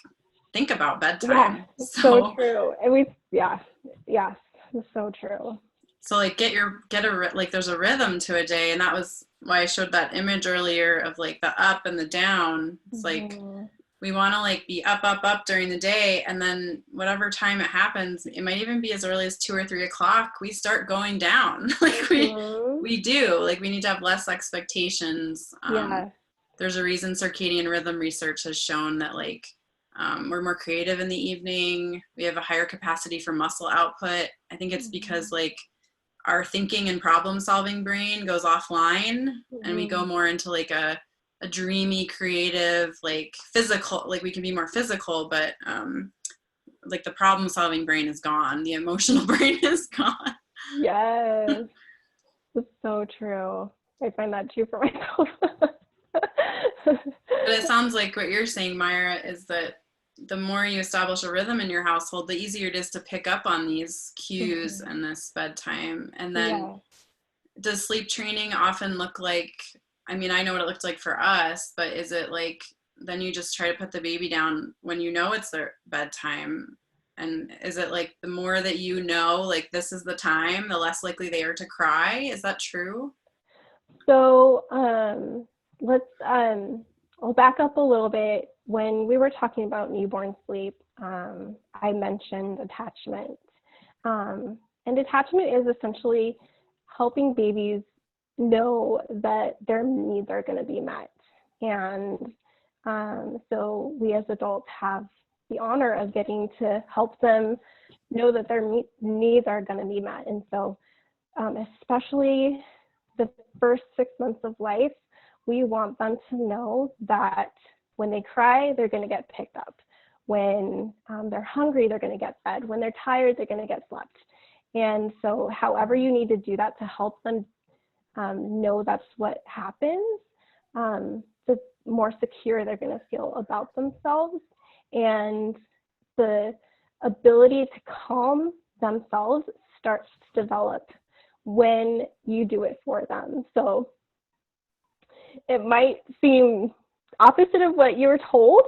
[SPEAKER 3] think about bedtime.
[SPEAKER 1] Yeah, so true. And yes, it's so true.
[SPEAKER 3] So like there's a rhythm to a day, and that was why I showed that image earlier of like the up and the down. It's like, we want to like be up during the day, and then whatever time it happens, it might even be as early as 2 or 3 o'clock, we start going down. Like we do, like, we need to have less expectations. There's a reason circadian rhythm research has shown that like we're more creative in the evening. We have a higher capacity for muscle output. I think it's because like our thinking and problem solving brain goes offline, and we go more into like a dreamy, creative, like physical, like we can be more physical, but like the problem solving brain is gone. The emotional brain is gone.
[SPEAKER 1] Yes, it's so true. I find that too for myself.
[SPEAKER 3] But it sounds like what you're saying, Myra, is that the more you establish a rhythm in your household, the easier it is to pick up on these cues and this bedtime. And then
[SPEAKER 1] Yeah.
[SPEAKER 3] does sleep training often look like, I mean, I know what it looked like for us, but is it like, then you just try to put the baby down when you know it's their bedtime? And is it like the more that you know, like this is the time, the less likely they are to cry? Is that true?
[SPEAKER 1] So let's, I'll back up a little bit. When we were talking about newborn sleep, I mentioned attachment. And attachment is essentially helping babies know that their needs are going to be met. And so we as adults have the honor of getting to help them know that their needs are going to be met. And so especially the first 6 months of life, we want them to know that when they cry, they're going to get picked up. When they're hungry, they're going to get fed. When they're tired, they're going to get slept. And so however you need to do that to help them know that's what happens, the more secure they're going to feel about themselves. And the ability to calm themselves starts to develop when you do it for them. So it might seem opposite of what you were told,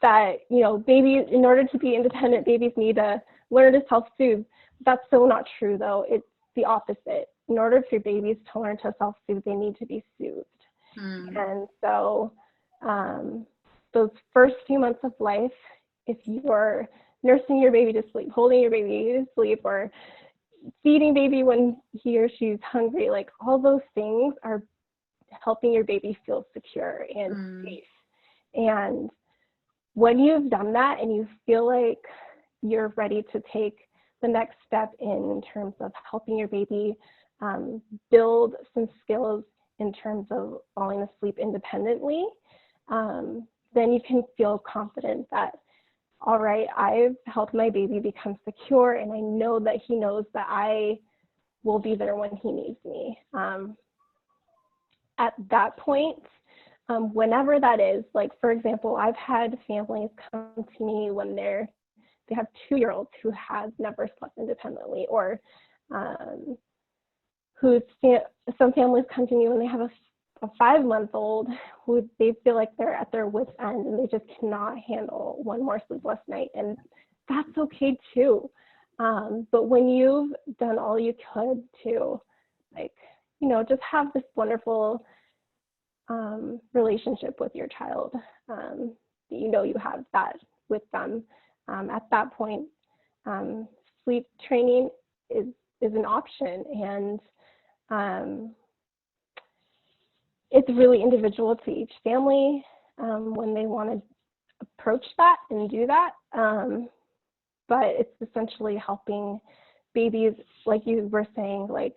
[SPEAKER 1] that, you know, babies, in order to be independent, babies need to learn to self-soothe. That's so not true, though. It's the opposite. In order for babies to learn to self-soothe, they need to be soothed. And so those first few months of life, if you're nursing your baby to sleep, holding your baby to sleep, or feeding baby when he or she's hungry, like all those things are helping your baby feel secure and safe. And when you've done that and you feel like you're ready to take the next step in terms of helping your baby build some skills in terms of falling asleep independently, then you can feel confident that, all right, I've helped my baby become secure, and I know that he knows that I will be there when he needs me. At that point, whenever that is, like, for example, I've had families come to me when they have 2-year-olds who have never slept independently, or some families come to me when they have a 5-month-old who they feel like they're at their wit's end and they just cannot handle one more sleepless night. And that's okay too. But when you've done all you could to, like, you know, just have this wonderful relationship with your child, you know, you have that with them. At that point, sleep training is an option, and it's really individual to each family when they want to approach that and do that. But it's essentially helping babies, like you were saying, like,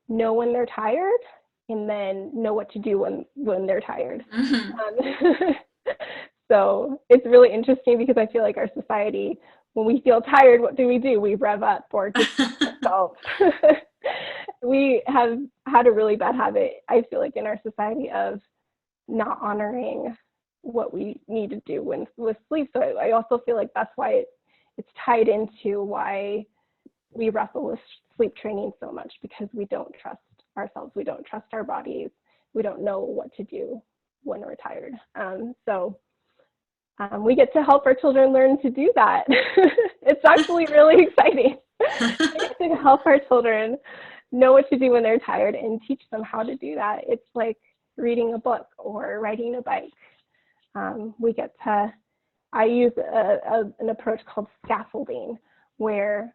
[SPEAKER 1] know when they're tired and then know what to do when they're tired. So it's really interesting because I feel like our society, when we feel tired, what do? We rev up or just ourselves. We have had a really bad habit, I feel like, in our society of not honoring what we need to do with sleep. So I also feel like that's why it's tied into why we wrestle with sleep training so much, because we don't trust ourselves, we don't trust our bodies, we don't know what to do when we're tired. So we get to help our children learn to do that. It's actually really exciting. We get to help our children know what to do when they're tired and teach them how to do that. It's like reading a book or riding a bike. I use an approach called scaffolding, where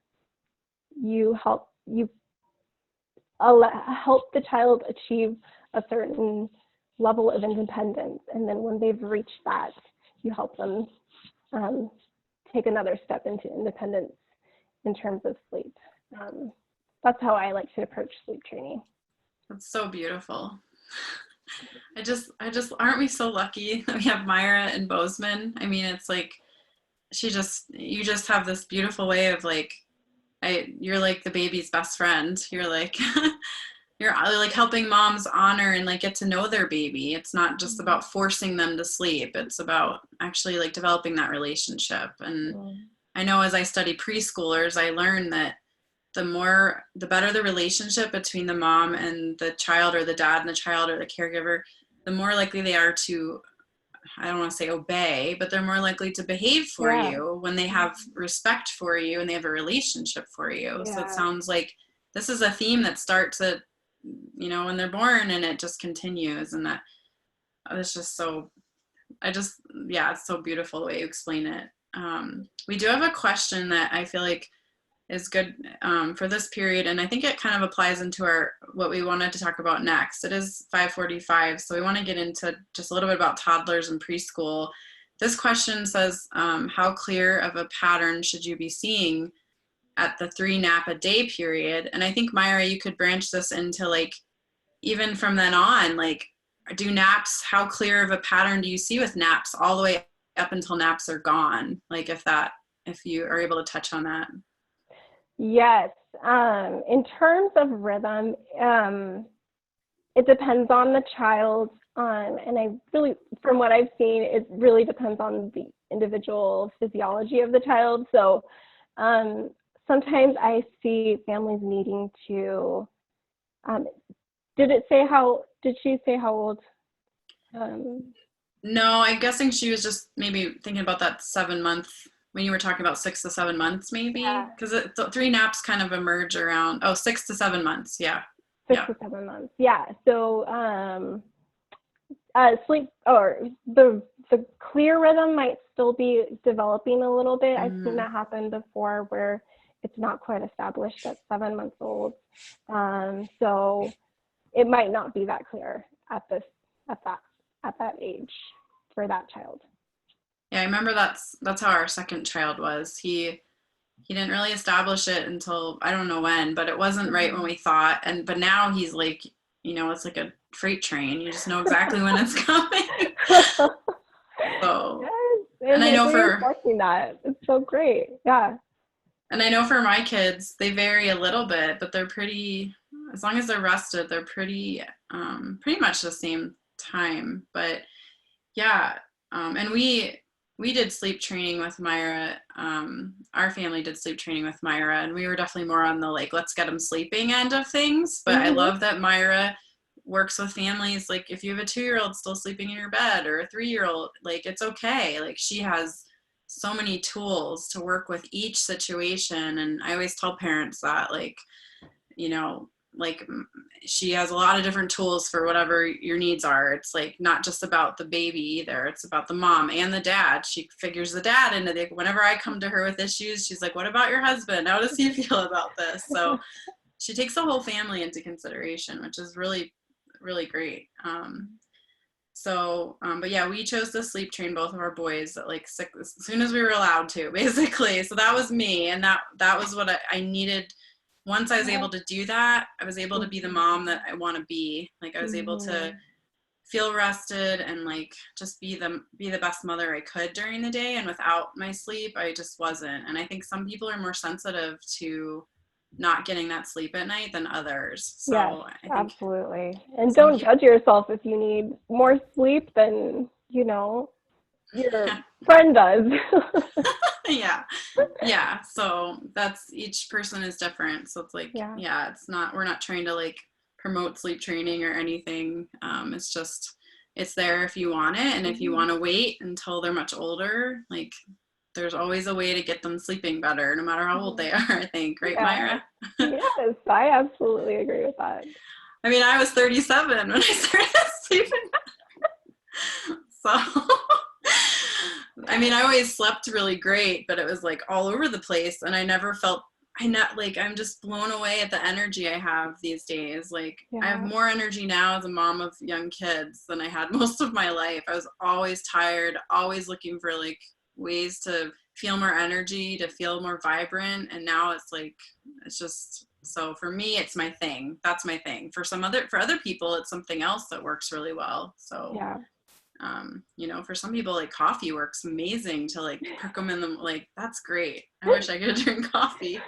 [SPEAKER 1] you help the child achieve a certain level of independence, and then when they've reached that, you help them take another step into independence in terms of sleep. That's how I like to approach sleep training.
[SPEAKER 3] That's so beautiful. I just aren't we so lucky that we have Myra and Bozeman? I mean, it's like you just have this beautiful way of like, you're like the baby's best friend. You're like, you're like helping moms honor and like get to know their baby. It's not just about forcing them to sleep. It's about actually like developing that relationship. And I know as I study preschoolers, I learned that the better the relationship between the mom and the child, or the dad and the child, or the caregiver, the more likely they are to, I don't want to say obey, but they're more likely to behave for you when they have respect for you and they have a relationship for you. So it sounds like this is a theme that starts at, when they're born, and it just continues. And that it's just so, it's so beautiful the way you explain it. We do have a question that I feel like is good for this period, and I think it kind of applies into what we wanted to talk about next. It is 5:45, so we want to get into just a little bit about toddlers and preschool. This question says, how clear of a pattern should you be seeing at the 3 nap a day period? And I think, Myra, you could branch this into like, even from then on, like, do naps, how clear of a pattern do you see with naps all the way up until naps are gone? Like if you are able to touch on that.
[SPEAKER 1] Yes. In terms of rhythm, it depends on the child. And from what I've seen, it really depends on the individual physiology of the child. So sometimes I see families needing to, did she say how old?
[SPEAKER 3] No, I'm guessing she was just maybe thinking about that 7-month, when you were talking about 6 to 7 months, maybe, because 3 naps kind of emerge around 6 to 7 months. Yeah.
[SPEAKER 1] 6 to 7 months. Yeah. So sleep, or the clear rhythm might still be developing a little bit. I've seen that happen before where it's not quite established at 7 months old. So it might not be that clear at that age for that child.
[SPEAKER 3] Yeah, I remember that's how our second child was. He didn't really establish it until I don't know when, but it wasn't right when we thought. But now he's like, it's like a freight train. You just know exactly when it's coming. So,
[SPEAKER 1] yes,
[SPEAKER 3] and I know
[SPEAKER 1] that, it's so great. Yeah.
[SPEAKER 3] And I know for my kids, they vary a little bit, but they're pretty, as long as they're rested, they're pretty much the same time. But yeah, and we did sleep training with Myra. Our family did sleep training with Myra, and we were definitely more on the like, let's get them sleeping end of things. But I love that Myra works with families. Like if you have a 2-year-old still sleeping in your bed, or a 3-year-old, like it's okay. Like she has so many tools to work with each situation. And I always tell parents that, like, like she has a lot of different tools for whatever your needs are. It's like not just about the baby either. It's about the mom and the dad. She figures the dad into it. Whenever I come to her with issues, she's like, what about your husband? How does he feel about this? So she takes the whole family into consideration, which is really, really great. But yeah, we chose to sleep train both of our boys at like 6, as soon as we were allowed to, basically. So that was me. And that was what I needed. Once I was able to do that, I was able to be the mom that I want to be. Like I was able to feel rested and like just be the best mother I could during the day. And without my sleep, I just wasn't. And I think some people are more sensitive to not getting that sleep at night than others. So
[SPEAKER 1] yes,
[SPEAKER 3] I think
[SPEAKER 1] absolutely. And don't judge yourself if you need more sleep than, your friend does.
[SPEAKER 3] Yeah. So that's, each person is different. So it's like, we're not trying to like promote sleep training or anything. It's just, it's there if you want it. And if you want to wait until they're much older, like there's always a way to get them sleeping better, no matter how old they are, I think. Right, Myra?
[SPEAKER 1] Yes, I absolutely agree with that.
[SPEAKER 3] I mean, I was 37 when I started sleeping better. So, I mean, I always slept really great, but it was like all over the place. And I never felt, I'm just blown away at the energy I have these days. Like I have more energy now as a mom of young kids than I had most of my life. I was always tired, always looking for like ways to feel more energy, to feel more vibrant. And now it's like, it's just, so for me, it's my thing. That's my thing. For other people, it's something else that works really well. So For some people, like coffee works amazing to like perk them in the, like, that's great. I wish I could drink coffee.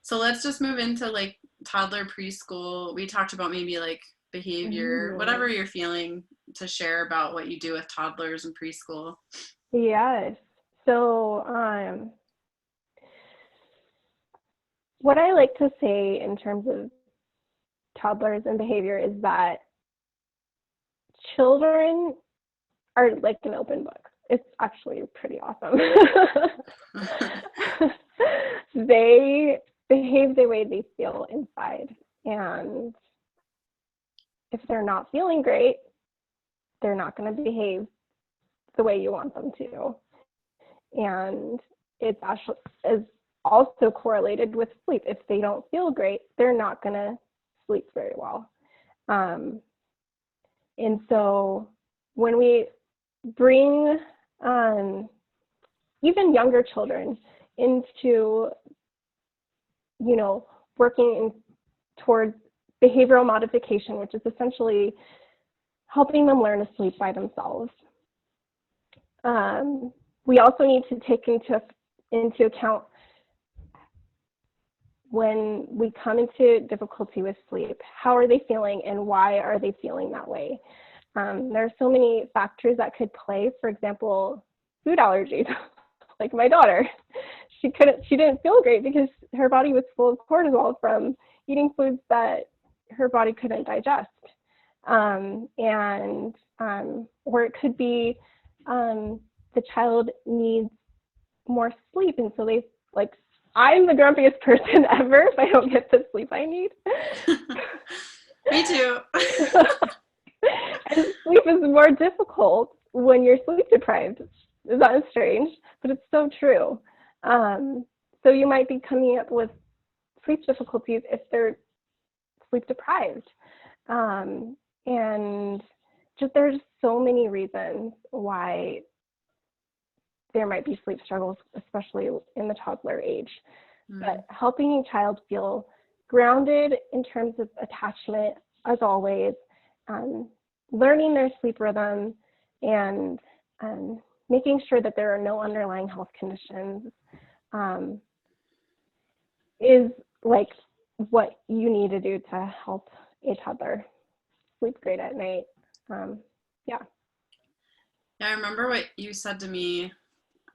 [SPEAKER 3] So let's just move into like toddler preschool. We talked about maybe like behavior, whatever you're feeling to share about what you do with toddlers in preschool.
[SPEAKER 1] Yes. So, what I like to say in terms of toddlers and behavior is that children are like an open book. It's actually pretty awesome. They behave the way they feel inside. And if they're not feeling great, they're not going to behave the way you want them to. And it's actually is also correlated with sleep. If they don't feel great, they're not going to sleep very well. And so when we bring even younger children into, working towards behavioral modification, which is essentially helping them learn to sleep by themselves. We also need to take into account when we come into difficulty with sleep, how are they feeling and why are they feeling that way? There are so many factors that could play. For example, food allergies. Like my daughter, she didn't feel great because her body was full of cortisol from eating foods that her body couldn't digest. Or it could be the child needs more sleep, and so they like, I'm the grumpiest person ever if I don't get the sleep I need.
[SPEAKER 3] Me too.
[SPEAKER 1] And sleep is more difficult when you're sleep deprived. That is strange, but it's so true. So you might be coming up with sleep difficulties if they're sleep deprived. And there's so many reasons why there might be sleep struggles, especially in the toddler age. But helping a child feel grounded in terms of attachment, as always, learning their sleep rhythm, and making sure that there are no underlying health conditions is like what you need to do to help a toddler sleep great at night. Yeah,
[SPEAKER 3] I remember what you said to me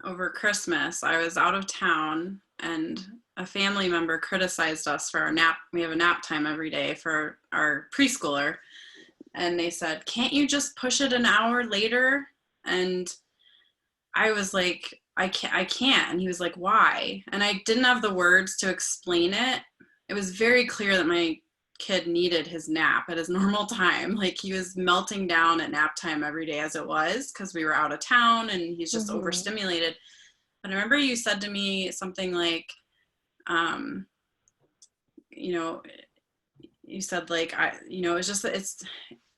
[SPEAKER 3] over Christmas. I was out of town and a family member criticized us for our nap. We have a nap time every day for our preschooler. And they said, can't you just push it an hour later? And I was like, I can't. And he was like, why? And I didn't have the words to explain it. It was very clear that my kid needed his nap at his normal time. Like he was melting down at nap time every day as it was, because we were out of town and he's just overstimulated. But I remember you said to me something like, you said like,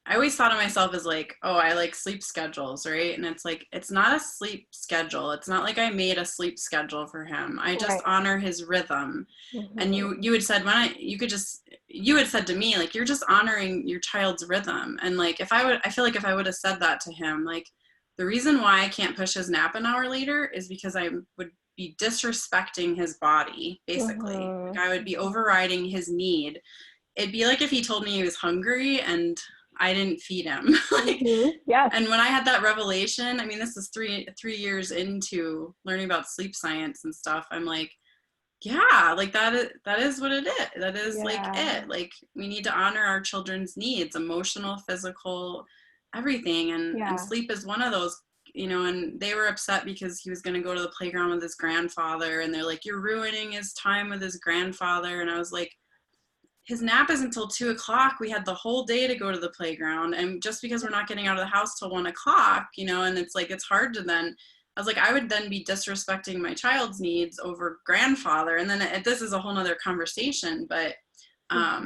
[SPEAKER 3] I always thought of myself as like, oh, I like sleep schedules, right? And it's like, it's not a sleep schedule. It's not like I made a sleep schedule for him. I just honor his rhythm. And you had said you had said to me, like, you're just honoring your child's rhythm. And like, I feel like if I would have said that to him, like, the reason why I can't push his nap an hour later is because I would be disrespecting his body, basically. Like, I would be overriding his need. It'd be like if he told me he was hungry and I didn't feed him.
[SPEAKER 1] Yes.
[SPEAKER 3] And when I had that revelation, I mean, this is three years into learning about sleep science and stuff. I'm like, yeah, like that is what it is. That is like it. Like, we need to honor our children's needs, emotional, physical, everything. And sleep is one of those, and they were upset because he was going to go to the playground with his grandfather. And they're like, you're ruining his time with his grandfather. And I was like, his nap is until 2:00. We had the whole day to go to the playground. And just because we're not getting out of the house till 1:00, and it's like, it's hard to then, I was like, I would then be disrespecting my child's needs over grandfather. And then this is a whole nother conversation, but I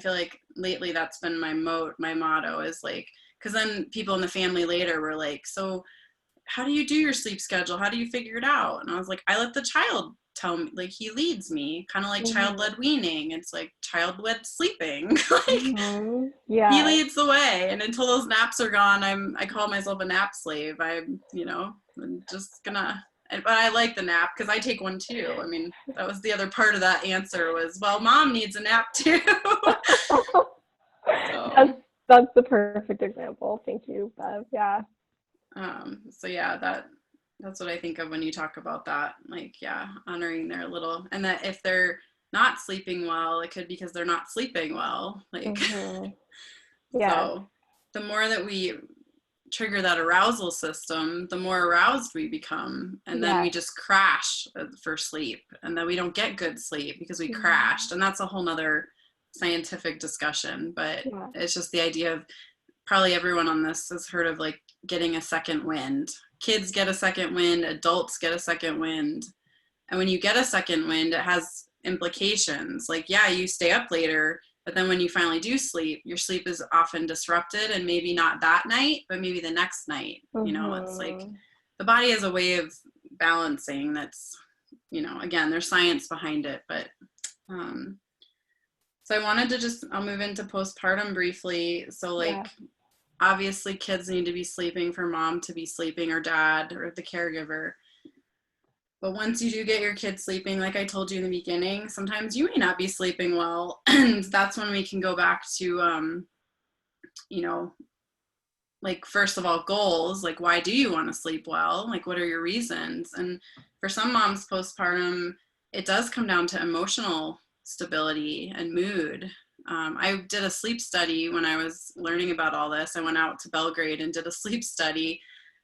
[SPEAKER 3] feel like lately that's been my motto is like, because then people in the family later were like, so how do you do your sleep schedule? How do you figure it out? And I was like, I let the child tell me, like he leads me, kind of like
[SPEAKER 1] Mm-hmm.
[SPEAKER 3] child-led weaning. It's like child-led sleeping. Like
[SPEAKER 1] Mm-hmm. Yeah.
[SPEAKER 3] he leads the way, and until those naps are gone, I call myself a nap slave. I'm just gonna. But I like the nap because I take one too. I mean, that was the other part of that answer was, well, mom needs a nap too. So.
[SPEAKER 1] That's the perfect example. Thank you, Bev. Yeah.
[SPEAKER 3] So yeah, that's what I think of when you talk about that. Like, yeah, honoring their little, and that if they're not sleeping well, it could be because they're not sleeping well. Like,
[SPEAKER 1] Mm-hmm. Yeah.
[SPEAKER 3] so the more that we trigger that arousal system, the more aroused we become, and then we just crash for sleep, and then we don't get good sleep because we crashed, and that's a whole nother scientific discussion. But it's just the idea of, probably everyone on this has heard of like getting a second wind. Kids get a second wind, adults get a second wind. And when you get a second wind, it has implications. Like, yeah, you stay up later, but then when you finally do sleep, your sleep is often disrupted, and maybe not that night, but maybe the next night. It's like the body has a way of balancing that's, again, there's science behind it. But so I wanted to I'll move into postpartum briefly. So like, obviously kids need to be sleeping for mom to be sleeping, or dad, or the caregiver. But once you do get your kids sleeping, like I told you in the beginning, sometimes you may not be sleeping well. And that's when we can go back to, like, first of all, goals. Like, why do you want to sleep well? Like, what are your reasons? And for some moms postpartum, it does come down to emotional stability and mood. I did a sleep study when I was learning about all this. I went out to Belgrade and did a sleep study,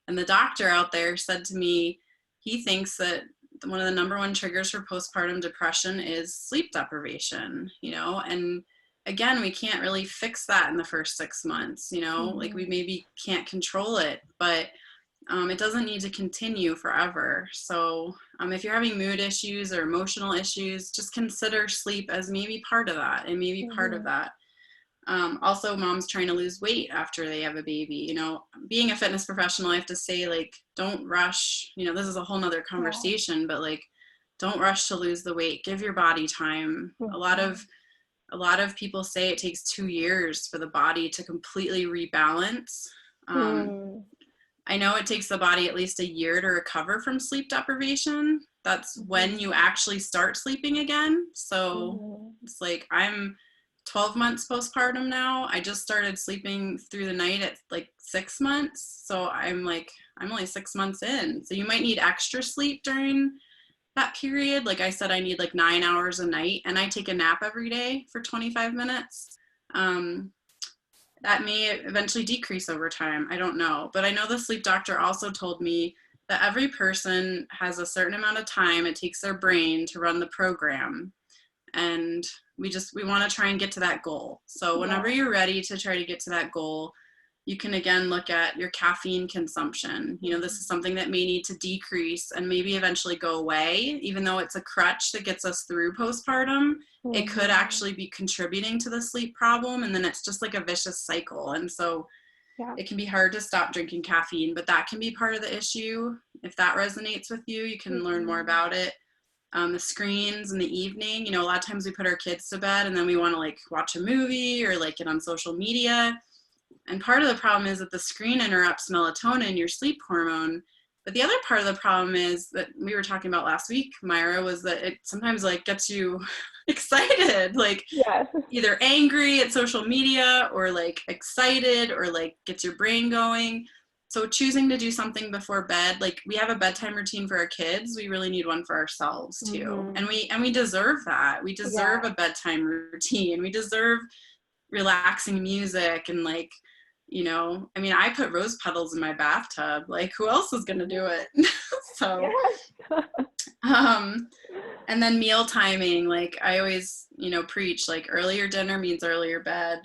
[SPEAKER 3] and the doctor out there said to me, he thinks that one of the number one triggers for postpartum depression is sleep deprivation, and again, we can't really fix that in the first 6 months, like we maybe can't control it, but it doesn't need to continue forever. So if you're having mood issues or emotional issues, just consider sleep as maybe part of that, and maybe part of that. Also, moms trying to lose weight after they have a baby, being a fitness professional, I have to say, like, don't rush, this is a whole nother conversation, but like, don't rush to lose the weight. Give your body time. A lot of people say it takes 2 years for the body to completely rebalance. I know it takes the body at least a year to recover from sleep deprivation. That's when you actually start sleeping again. So it's like, I'm 12 months postpartum now. I just started sleeping through the night at like 6 months. So I'm only 6 months in. So you might need extra sleep during that period. Like I said, I need like 9 hours a night, and I take a nap every day for 25 minutes. That may eventually decrease over time. I don't know. But I know the sleep doctor also told me that every person has a certain amount of time it takes their brain to run the program. And we want to try and get to that goal. So whenever you're ready to try to get to that goal, you can again look at your caffeine consumption. This is something that may need to decrease and maybe eventually go away, even though it's a crutch that gets us through postpartum. It could actually be contributing to the sleep problem, and then it's just like a vicious cycle. And so it can be hard to stop drinking caffeine, but that can be part of the issue. If that resonates with you, you can learn more about it. The screens in the evening, a lot of times we put our kids to bed and then we want to like watch a movie or like get on social media. And part of the problem is that the screen interrupts melatonin, your sleep hormone. But the other part of the problem is that we were talking about last week, Myra, was that it sometimes like gets you excited, like either angry at social media or like excited or like gets your brain going. So choosing to do something before bed, like we have a bedtime routine for our kids, we really need one for ourselves too. And we deserve that. We deserve a bedtime routine. We deserve relaxing music and like, I put rose petals in my bathtub. Like, who else is gonna do it? So, and then meal timing. Like I always, preach like earlier dinner means earlier bed.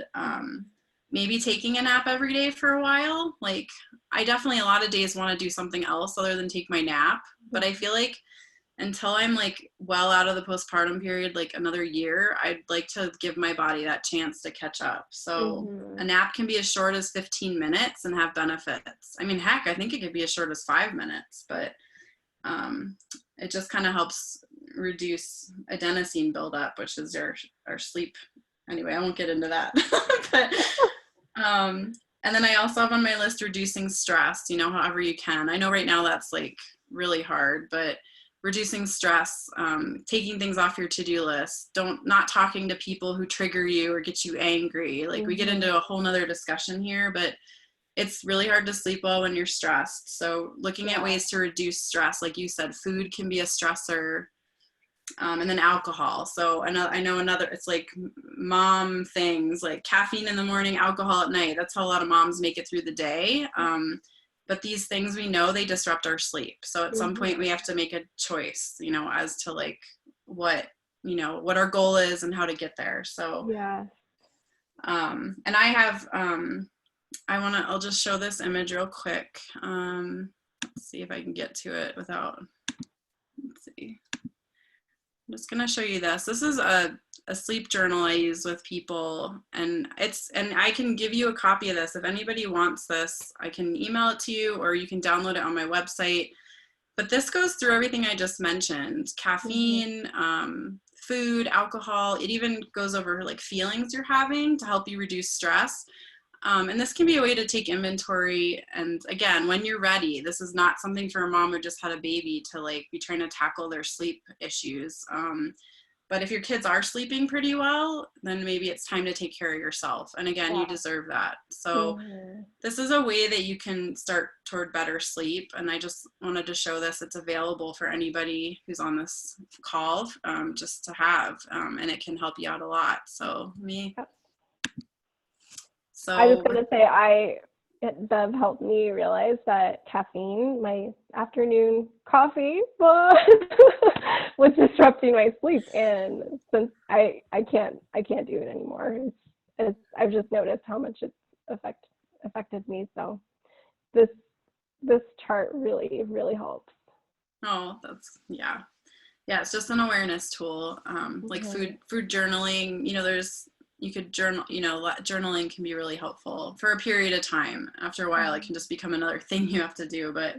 [SPEAKER 3] Maybe taking a nap every day for a while. Like I definitely a lot of days want to do something else other than take my nap. But I feel like until I'm like well out of the postpartum period, like another year, I'd like to give my body that chance to catch up. So a nap can be as short as 15 minutes and have benefits. I mean, heck, I think it could be as short as 5 minutes, but it just kind of helps reduce adenosine buildup, which is our sleep. Anyway, I won't get into that. But and then I also have on my list reducing stress, however you can. I know right now that's like really hard, but reducing stress, taking things off your to-do list, not talking to people who trigger you or get you angry. Like we get into a whole nother discussion here, but it's really hard to sleep well when you're stressed. So looking at ways to reduce stress, like you said, food can be a stressor. And then alcohol. So I know another, it's like mom things like caffeine in the morning, alcohol at night. That's how a lot of moms make it through the day. But these things, we know they disrupt our sleep. So at some point we have to make a choice, as to like what our goal is and how to get there. So, and I have, I'll just show this image real quick. Let's see if I can get to it without, let's see. I'm just going to show you this. This is a sleep journal I use with people, and I can give you a copy of this. If anybody wants this, I can email it to you, or you can download it on my website. But this goes through everything I just mentioned: caffeine, food, alcohol. It even goes over like feelings you're having to help you reduce stress. And this can be a way to take inventory. And again, when you're ready, this is not something for a mom who just had a baby to like be trying to tackle their sleep issues. But if your kids are sleeping pretty well, then maybe it's time to take care of yourself. And again, you deserve that. So this is a way that you can start toward better sleep. And I just wanted to show this. It's available for anybody who's on this call, just to have, and it can help you out a lot. So
[SPEAKER 1] I was going to say, Bev helped me realize that caffeine, my afternoon coffee, was disrupting my sleep. And since I can't do it anymore, I've just noticed how much it's affected me. So this chart really, really helps.
[SPEAKER 3] Oh, it's just an awareness tool. Like food journaling, you could journal, journaling can be really helpful for a period of time. After a while, it can just become another thing you have to do. But,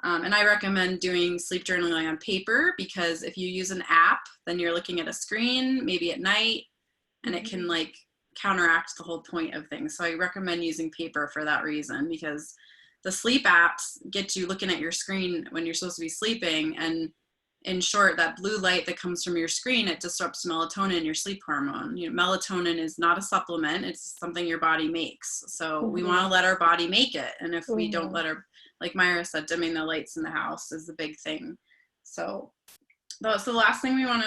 [SPEAKER 3] and I recommend doing sleep journaling on paper, because if you use an app, then you're looking at a screen, maybe at night, and it can like counteract the whole point of things. So I recommend using paper for that reason, because the sleep apps get you looking at your screen when you're supposed to be sleeping. And in short, that blue light that comes from your screen, it disrupts melatonin, your sleep hormone. Melatonin is not a supplement. It's something your body makes. So we want to let our body make it. And if we don't let like Myra said, dimming the lights in the house is the big thing. So that's the last thing we want,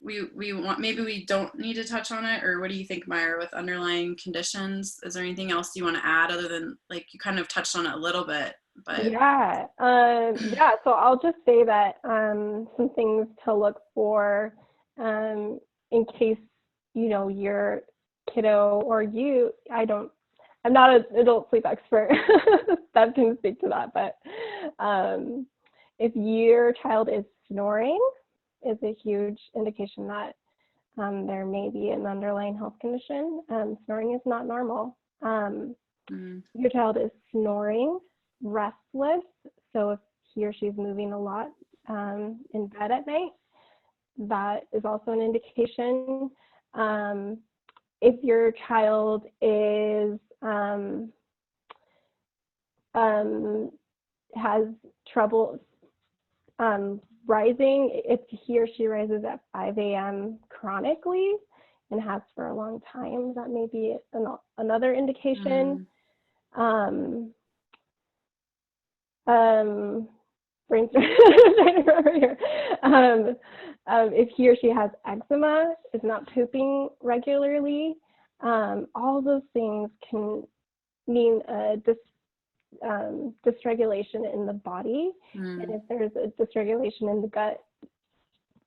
[SPEAKER 3] maybe we don't need to touch on it. Or what do you think, Myra, with underlying conditions? Is there anything else you want to add other than, like, you kind of touched on it a little bit? But
[SPEAKER 1] so I'll just say that some things to look for in case your kiddo or you, I'm not an adult sleep expert that can speak to that, but if your child is snoring, is a huge indication that there may be an underlying health condition. Snoring is not normal. Your child is snoring, restless, so if he or she's moving a lot in bed at night, that is also an indication. If your child is has trouble rising, if he or she rises at 5 a.m. chronically and has for a long time, that may be another indication. If he or she has eczema, is not pooping regularly, all those things can mean a dysregulation in the body. And if there's a dysregulation in the gut,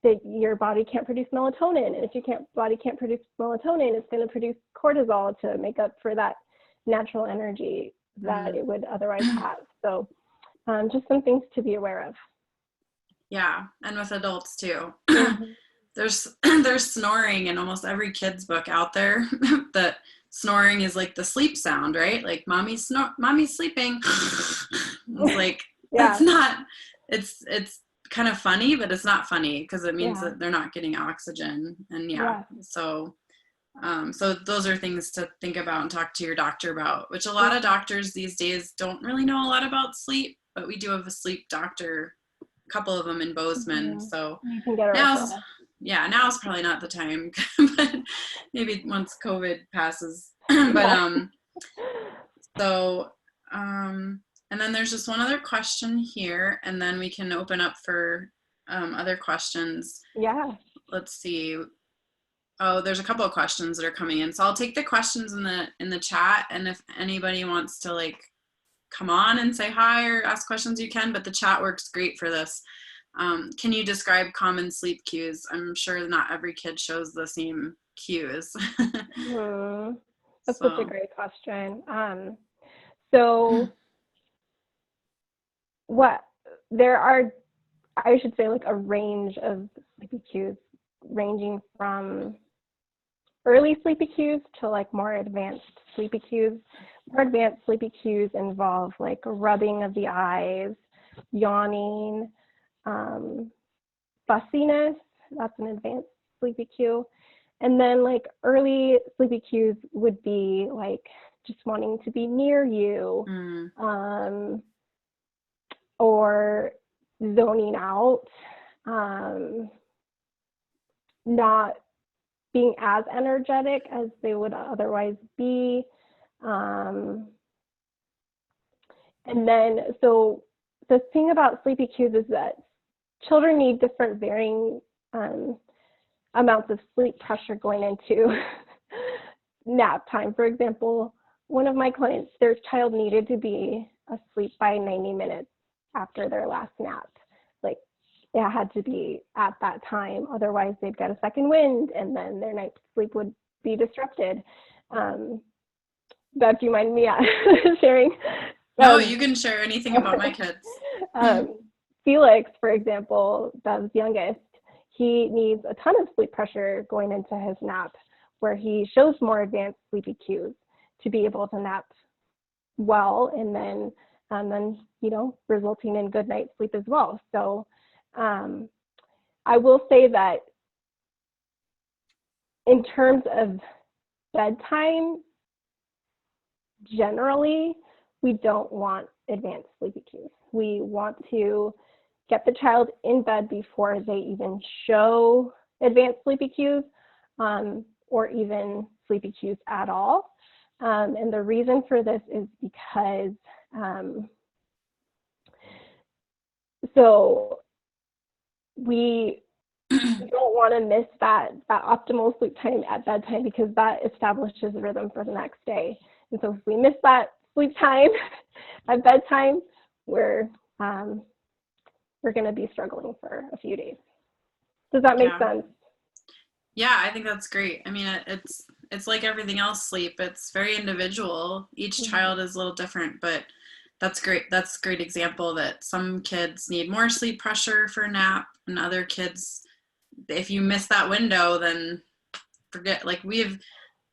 [SPEAKER 1] that your body can't produce melatonin. And if your body can't produce melatonin, it's going to produce cortisol to make up for that natural energy that it would otherwise have. So just some things to be aware of.
[SPEAKER 3] Yeah, and with adults too. There's snoring in almost every kid's book out there. That snoring is like the sleep sound, right? Like mommy's sleeping. It's like, that's not, it's kind of funny, but it's not funny because it means
[SPEAKER 1] Yeah.
[SPEAKER 3] that they're not getting oxygen. And
[SPEAKER 1] Yeah.
[SPEAKER 3] so so those are things to think about and talk to your doctor about, which a lot of doctors these days don't really know a lot about sleep, but we do have a sleep doctor, a couple of them in Bozeman. So
[SPEAKER 1] You can get a
[SPEAKER 3] now's
[SPEAKER 1] referral.
[SPEAKER 3] now's probably not the time, but maybe once COVID passes. But so and then there's just one other question here, and then we can open up for other questions.
[SPEAKER 1] Yeah.
[SPEAKER 3] Let's see. Oh, there's a couple of questions that are coming in. So I'll take the questions in the chat, and if anybody wants to like come on and say hi or ask questions, you can, but the chat works great for this. Can you describe common sleep cues? I'm sure not every kid shows the same cues.
[SPEAKER 1] That's such a
[SPEAKER 3] So
[SPEAKER 1] great question. So there are, I should say, like a range of sleepy cues, ranging from early sleepy cues to like more advanced sleepy cues. More advanced sleepy cues involve like rubbing of the eyes, yawning, fussiness. That's an advanced sleepy cue. And then like early sleepy cues would be like just wanting to be near you, or zoning out, not being as energetic as they would otherwise be. And then, so the thing about sleepy cues is that children need different varying amounts of sleep pressure going into nap time. For example, one of my clients, their child needed to be asleep by 90 minutes after their last nap. Like, it had to be at that time, otherwise they'd get a second wind and then their night's sleep would be disrupted. Bev, do you mind me sharing?
[SPEAKER 3] No, you can share anything about my kids.
[SPEAKER 1] Felix, for example, Bev's youngest, he needs a ton of sleep pressure going into his nap, where he shows more advanced sleepy cues to be able to nap well, and then resulting in good night's sleep as well. So I will say that in terms of bedtime, generally, we don't want advanced sleepy cues. We want to get the child in bed before they even show advanced sleepy cues, or even sleepy cues at all. And the reason for this is because so we don't want to miss that optimal sleep time at bedtime, because that establishes a rhythm for the next day. And so if we miss that sleep time at bedtime, we're going to be struggling for a few days. Does that make sense?
[SPEAKER 3] Yeah, I think that's great. I mean, it's like everything else, sleep. It's very individual. Each child is a little different, but that's great. That's a great example that some kids need more sleep pressure for a nap, and other kids, if you miss that window, then forget. Like we have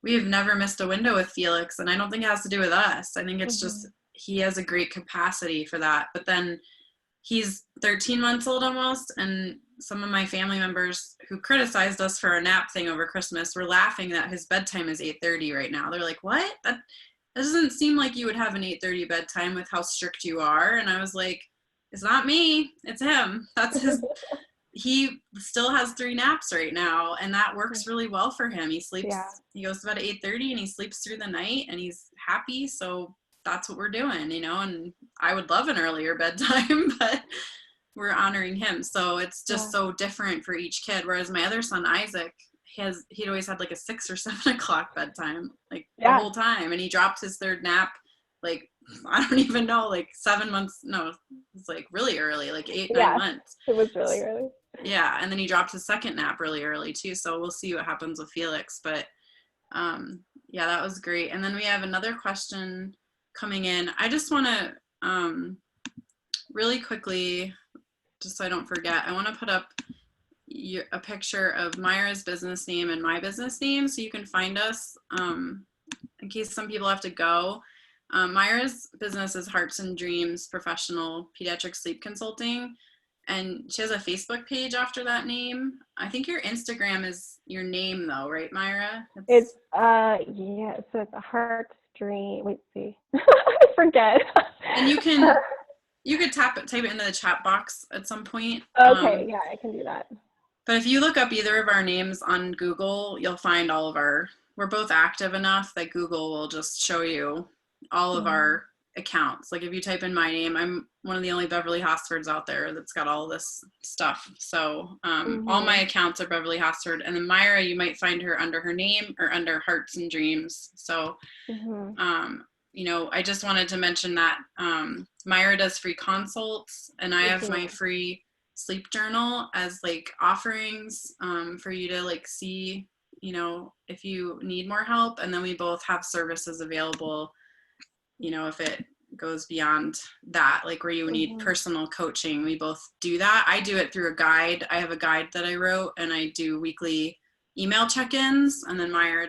[SPEAKER 3] never missed a window with Felix, and I don't think it has to do with us. I think it's just he has a great capacity for that. But then he's 13 months old almost, and some of my family members who criticized us for our nap thing over Christmas were laughing that his bedtime is 8:30 right now. They're like, what? That doesn't seem like you would have an 8:30 bedtime with how strict you are. And I was like, it's not me, it's him. That's his. He still has 3 naps right now, and that works really well for him. He sleeps, he goes to bed at 8:30 and he sleeps through the night, and he's happy. So that's what we're doing, and I would love an earlier bedtime, but we're honoring him. So it's just so different for each kid. Whereas my other son, Isaac, he'd always had like a 6 or 7 o'clock bedtime, like the whole time. And he dropped his 3rd nap, like, I don't even know, like 7 months. No, it's like really early, like 8, 9 months.
[SPEAKER 1] It was really early.
[SPEAKER 3] Yeah. And then he dropped his 2nd nap really early too. So we'll see what happens with Felix, but yeah, that was great. And then we have another question coming in. I just want to really quickly, just so I don't forget, I want to put up a picture of Myra's business name and my business name so you can find us in case some people have to go. Myra's business is Hearts and Dreams Professional Pediatric Sleep Consulting, And she has a Facebook page after that name. I think your Instagram is your name though, right, Myra?
[SPEAKER 1] It's yeah, so it's a Hartzheim. Wait, see. I forget.
[SPEAKER 3] And you could type it into the chat box at some point.
[SPEAKER 1] Okay, yeah, I can do that.
[SPEAKER 3] But if you look up either of our names on Google, you'll find all of we're both active enough that Google will just show you all of our accounts. Like if you type in my name, I'm one of the only Beverly Hosfords out there that's got all this stuff. So all my accounts are Beverly Hosford. And then Myra, you might find her under her name or under Hearts and Dreams. So, you know, I just wanted to mention that Myra does free consults, and I have my free sleep journal as like offerings for you to like see, you know, if you need more help. And then we both have services available, you know, if it goes beyond that, like where you need personal coaching, we both do that. I do it through a guide. I have a guide that I wrote, and I do weekly email check-ins. And then Myra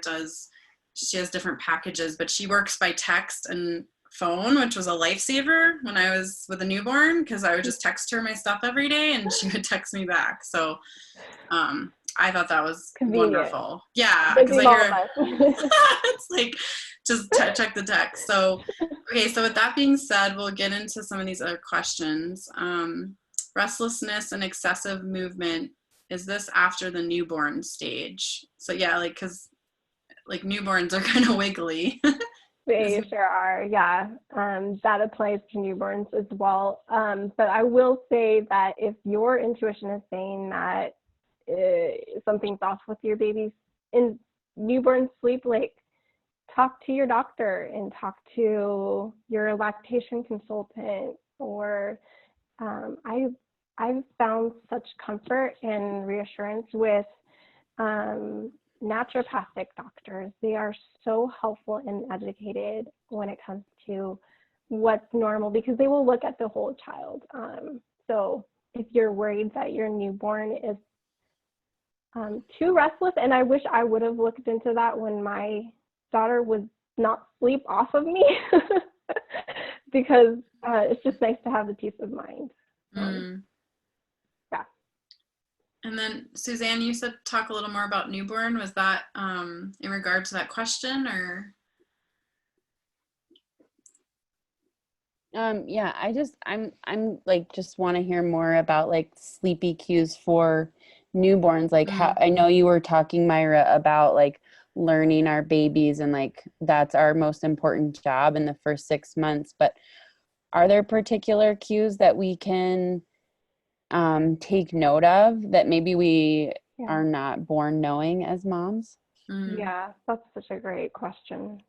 [SPEAKER 3] she has different packages, but she works by text and phone, which was a lifesaver when I was with a newborn, because I would just text her my stuff every day and she would text me back. So I thought that was wonderful. Yeah, because I hear it's like just check the text. So okay, so with that being said, we'll get into some of these other questions. Restlessness and excessive movement, is this after the newborn stage? So yeah, like because like newborns are kind of wiggly.
[SPEAKER 1] They sure are, yeah. That applies to newborns as well. But I will say that if your intuition is saying that something's off with your baby's in newborn sleep, like talk to your doctor and talk to your lactation consultant. Or I've found such comfort and reassurance with naturopathic doctors. They are so helpful and educated when it comes to what's normal, because they will look at the whole child. So if you're worried that your newborn is too restless, and I wish I would have looked into that when my daughter would not sleep off of me, because it's just nice to have the peace of mind. Yeah.
[SPEAKER 3] And then Suzanne, you said talk a little more about newborn. Was that in regard to that question, or?
[SPEAKER 2] Yeah, I'm like just want to hear more about like sleepy cues for newborns. Like how I know you were talking, Myra, about like learning our babies, and like that's our most important job in the first 6 months. But are there particular cues that we can take note of that maybe we are not born knowing as moms?
[SPEAKER 1] Yeah, that's such a great question,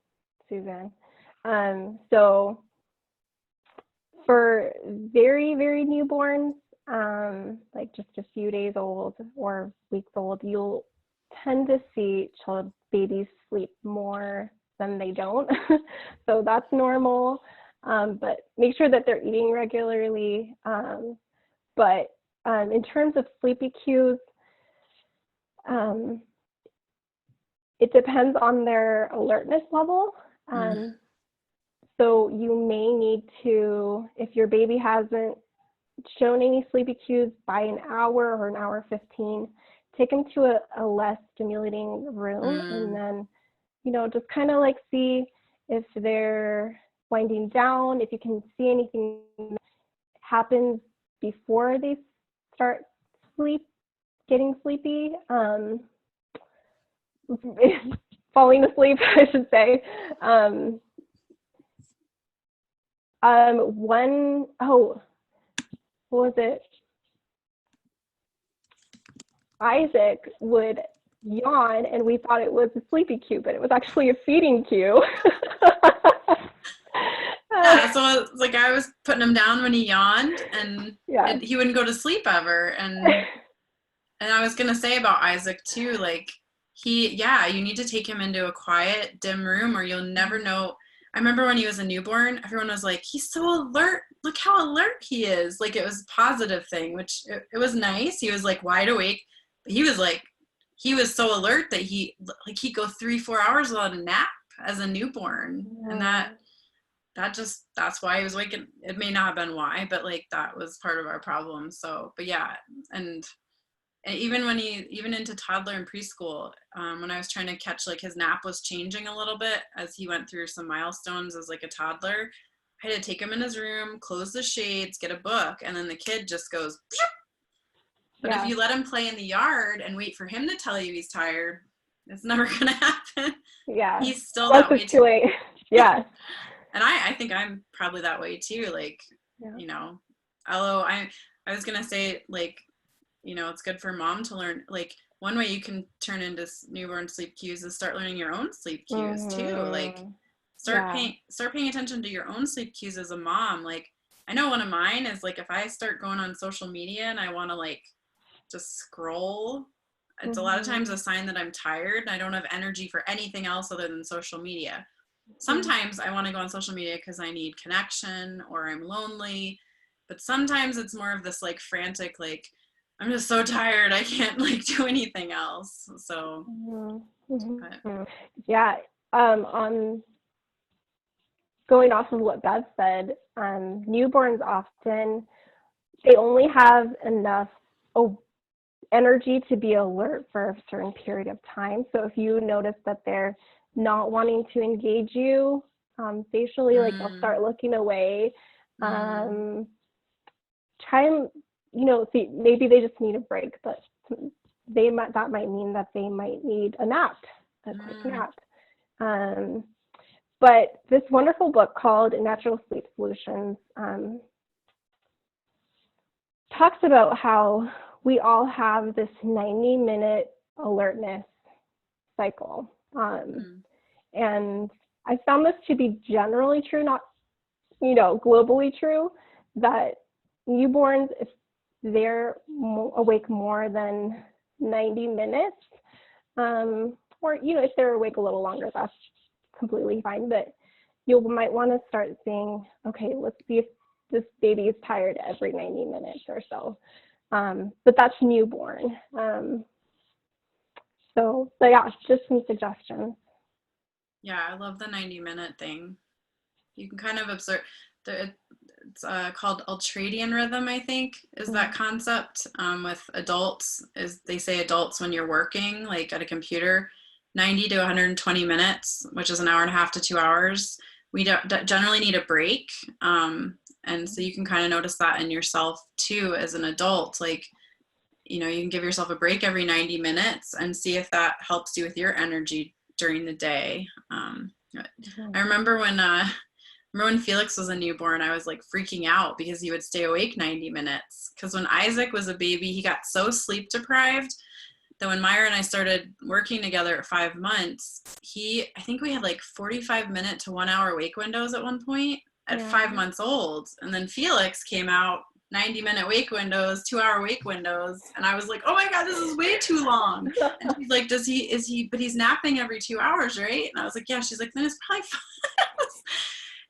[SPEAKER 1] Suzanne. So for very, very newborns, like just a few days old or weeks old, you'll tend to see babies sleep more than they don't. So that's normal. But make sure that they're eating regularly. But in terms of sleepy cues, it depends on their alertness level. So you may need to, if your baby hasn't shown any sleepy cues by an hour or an hour 15, take them to a less stimulating room, and then, you know, just kind of like see if they're winding down, if you can see anything that happens before they start getting sleepy, falling asleep, I should say. What was it? Isaac would yawn, and we thought it was a sleepy cue, but it was actually a feeding cue.
[SPEAKER 3] Yeah, so it's like I was putting him down when he yawned, and he wouldn't go to sleep ever. And I was gonna say about Isaac too, like you need to take him into a quiet, dim room, or you'll never know. I remember when he was a newborn, everyone was like, he's so alert. Look how alert he is. Like it was a positive thing, which it was nice. He was like wide awake. But he was so alert that he'd go 3-4 hours without a nap as a newborn. And that's why he was waking. It may not have been why, but like that was part of our problem. So, but yeah, and even into toddler and preschool, when I was trying to catch, like, his nap was changing a little bit as he went through some milestones as like a toddler. I had to take him in his room, close the shades, get a book, and then the kid just goes. But if you let him play in the yard and wait for him to tell you he's tired, it's never gonna happen.
[SPEAKER 1] Yeah.
[SPEAKER 3] He's still that way
[SPEAKER 1] too late. Yeah.
[SPEAKER 3] And I think I'm probably that way too. Like, you know, although I was gonna say, like, you know, it's good for mom to learn, like, one way you can turn into newborn sleep cues is start learning your own sleep cues too. Like, start paying attention to your own sleep cues as a mom. Like, I know one of mine is, like, if I start going on social media and I want to, like, just scroll, it's a lot of times a sign that I'm tired and I don't have energy for anything else other than social media. Sometimes I want to go on social media because I need connection or I'm lonely, but sometimes it's more of this, like, frantic, like, I'm just so tired, I can't, like, do anything else. So
[SPEAKER 1] yeah, on going off of what Bev said, newborns often, they only have enough energy to be alert for a certain period of time. So if you notice that they're not wanting to engage you facially, like, they'll start looking away, try and, you know, see, maybe they just need a break, but that might mean that they might need a nap, a quick nap. But this wonderful book called Natural Sleep Solutions talks about how we all have this 90-minute alertness cycle. And I found this to be generally true, not, you know, globally true, that newborns, if they're awake more than 90 minutes, or, you know, if they're awake a little longer, that's completely fine. But you might want to start saying, okay, let's see if this baby is tired every 90 minutes or so. But that's newborn. So yeah, just some suggestions.
[SPEAKER 3] Yeah, I love the 90-minute thing. You can kind of observe. It's called ultradian rhythm, I think, is that concept. With adults, is they say adults, when you're working, like, at a computer, 90 to 120 minutes, which is an hour and a half to 2 hours, we generally need a break. And so you can kind of notice that in yourself too as an adult. Like, you know, you can give yourself a break every 90 minutes and see if that helps you with your energy during the day. I remember when Felix was a newborn, I was, like, freaking out because he would stay awake 90 minutes. Because when Isaac was a baby, he got so sleep deprived that when Myra and I started working together at 5 months, I think we had, like, 45-minute to 1 hour wake windows at one point at 5 months old. And then Felix came out 90-minute wake windows, 2 hour wake windows. And I was like, oh my God, this is way too long. And she's like, but he's napping every 2 hours, right? And I was like, yeah. She's like, then it's probably fine.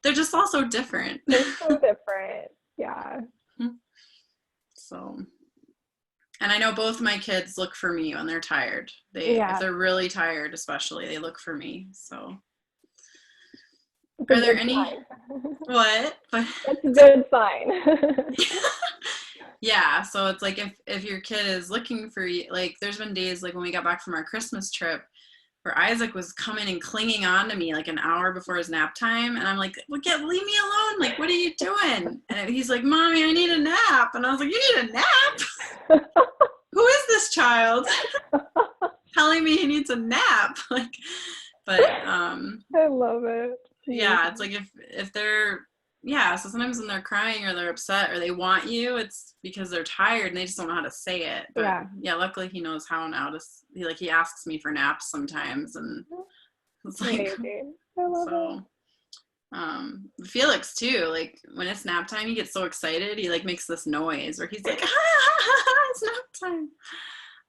[SPEAKER 3] They're just all so different.
[SPEAKER 1] They're so different. Yeah.
[SPEAKER 3] So, and I know both my kids look for me when they're tired. If they're really tired, especially, they look for me. So, are there any? What?
[SPEAKER 1] That's a good sign.
[SPEAKER 3] Yeah. So it's like if your kid is looking for you, like, there's been days, like, when we got back from our Christmas trip, where Isaac was coming and clinging on to me, like, an hour before his nap time. And I'm like, well, leave me alone. Like, what are you doing? And he's like, Mommy, I need a nap. And I was like, you need a nap? Who is this child telling me he needs a nap? Like, but
[SPEAKER 1] I love it.
[SPEAKER 3] Yeah, it's like if they're, so sometimes when they're crying or they're upset or they want you, it's because they're tired and they just don't know how to say it. But luckily he knows how now to, he asks me for naps sometimes, and it's like,
[SPEAKER 1] I love it.
[SPEAKER 3] Felix too, like, when it's nap time, he gets so excited, he, like, makes this noise where he's like, it's nap time.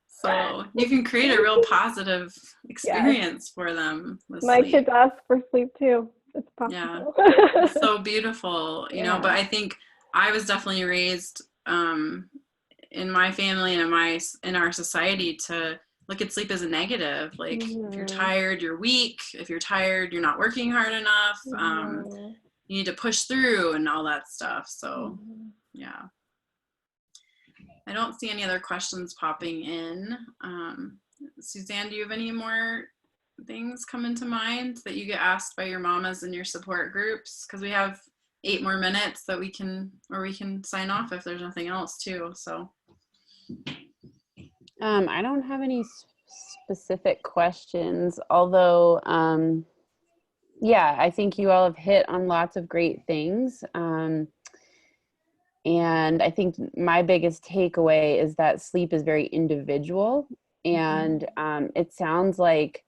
[SPEAKER 3] So you can create a real positive experience for them with
[SPEAKER 1] My
[SPEAKER 3] sleep.
[SPEAKER 1] kids ask for sleep too. It's possible.
[SPEAKER 3] Yeah, it's so beautiful, you know. But I think I was definitely raised in my family and in our society to look at sleep as a negative. Like, if you're tired, you're weak. If you're tired, you're not working hard enough. you need to push through and all that stuff. So yeah. I don't see any other questions popping in. Suzanne, do you have any more things come into mind that you get asked by your mamas in your support groups? Because we have 8 more minutes that we can sign off if there's nothing else too. So
[SPEAKER 2] I don't have any specific questions, although yeah, I think you all have hit on lots of great things. And I think my biggest takeaway is that sleep is very individual, and it sounds like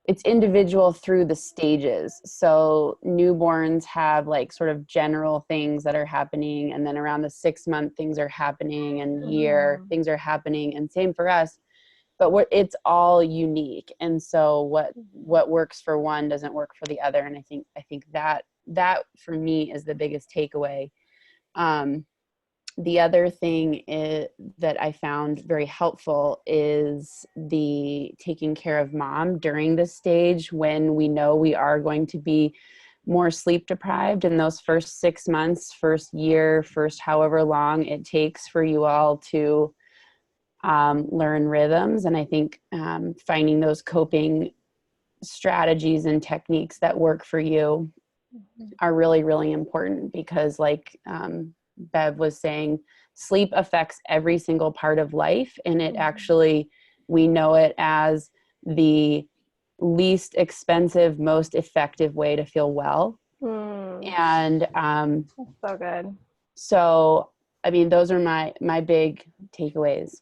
[SPEAKER 2] it's individual through the stages. So newborns have like sort of general things that are happening, and then around the 6-month things are happening, and year things are happening, and same for us. But it's all unique, and so what works for one doesn't work for the other. And I think that for me is the biggest takeaway. The other thing that I found very helpful is the taking care of mom during this stage, when we know we are going to be more sleep deprived in those first 6 months, first year, first however long it takes for you all to learn rhythms. And I think finding those coping strategies and techniques that work for you are really, really important, because like Bev was saying, sleep affects every single part of life, and it actually, we know it as the least expensive, most effective way to feel well. And
[SPEAKER 1] That's so good.
[SPEAKER 2] so I mean, those are my big takeaways.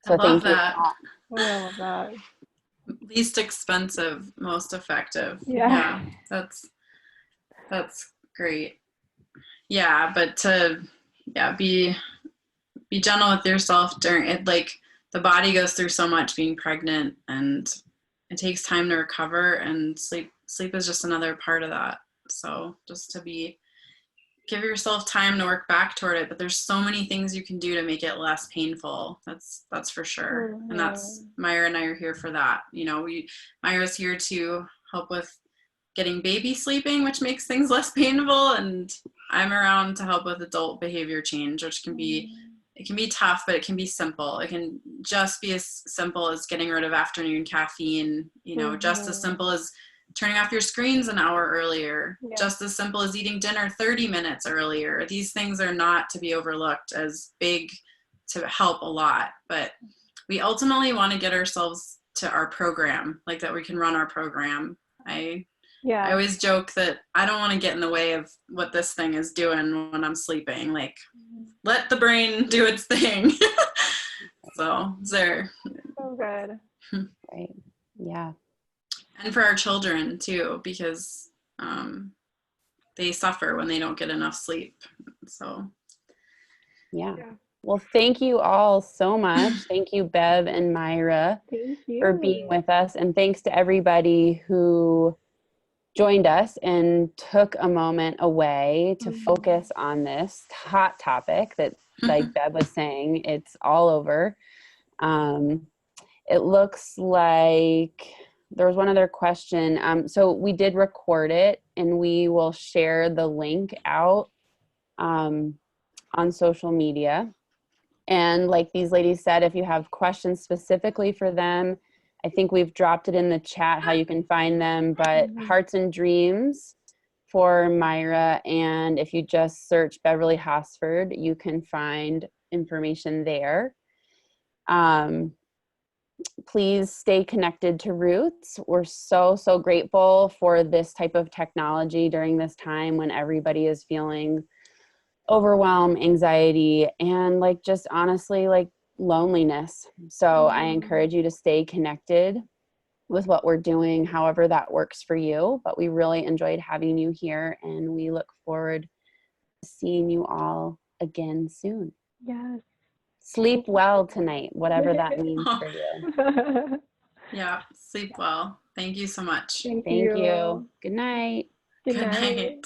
[SPEAKER 2] So
[SPEAKER 3] I love
[SPEAKER 2] thank
[SPEAKER 3] that.
[SPEAKER 1] I love that.
[SPEAKER 3] Least expensive, most effective.
[SPEAKER 1] Yeah.
[SPEAKER 3] That's great. Yeah, but to be gentle with yourself during it. Like, the body goes through so much being pregnant, and it takes time to recover, and sleep is just another part of that. So just to give yourself time to work back toward it. But there's so many things you can do to make it less painful. That's for sure. And that's, Myra and I are here for that. You know, Myra's here to help with getting baby sleeping, which makes things less painful, and I'm around to help with adult behavior change, which can be tough, but it can be simple. It can just be as simple as getting rid of afternoon caffeine, you know, just as simple as turning off your screens an hour earlier, just as simple as eating dinner 30 minutes earlier. These things are not to be overlooked as big to help a lot, but we ultimately want to get ourselves to our program, like that we can run our program. I always joke that I don't want to get in the way of what this thing is doing when I'm sleeping. Like, let the brain do its thing. So good.
[SPEAKER 2] Right. Yeah.
[SPEAKER 3] And for our children too, because they suffer when they don't get enough sleep. So
[SPEAKER 2] yeah. Well, thank you all so much. Thank you, Bev and Myra, for being with us. And thanks to everybody who joined us and took a moment away to focus on this hot topic that, like Bev was saying, it's all over. It looks like there was one other question. So we did record it, and we will share the link out on social media. And like these ladies said, if you have questions specifically for them, I think we've dropped it in the chat how you can find them, but Hearts and Dreams for Myra, and if you just search Beverly Hosford, you can find information there. Please stay connected to Roots. We're so grateful for this type of technology during this time when everybody is feeling overwhelm, anxiety, and like just honestly like loneliness. So I encourage you to stay connected with what we're doing, however that works for you. But we really enjoyed having you here, and we look forward to seeing you all again soon.
[SPEAKER 1] Yes.
[SPEAKER 2] Sleep well tonight, whatever that means for you.
[SPEAKER 3] Yeah, sleep well. Thank you so much.
[SPEAKER 1] Thank
[SPEAKER 2] you. Good night.
[SPEAKER 1] Good night.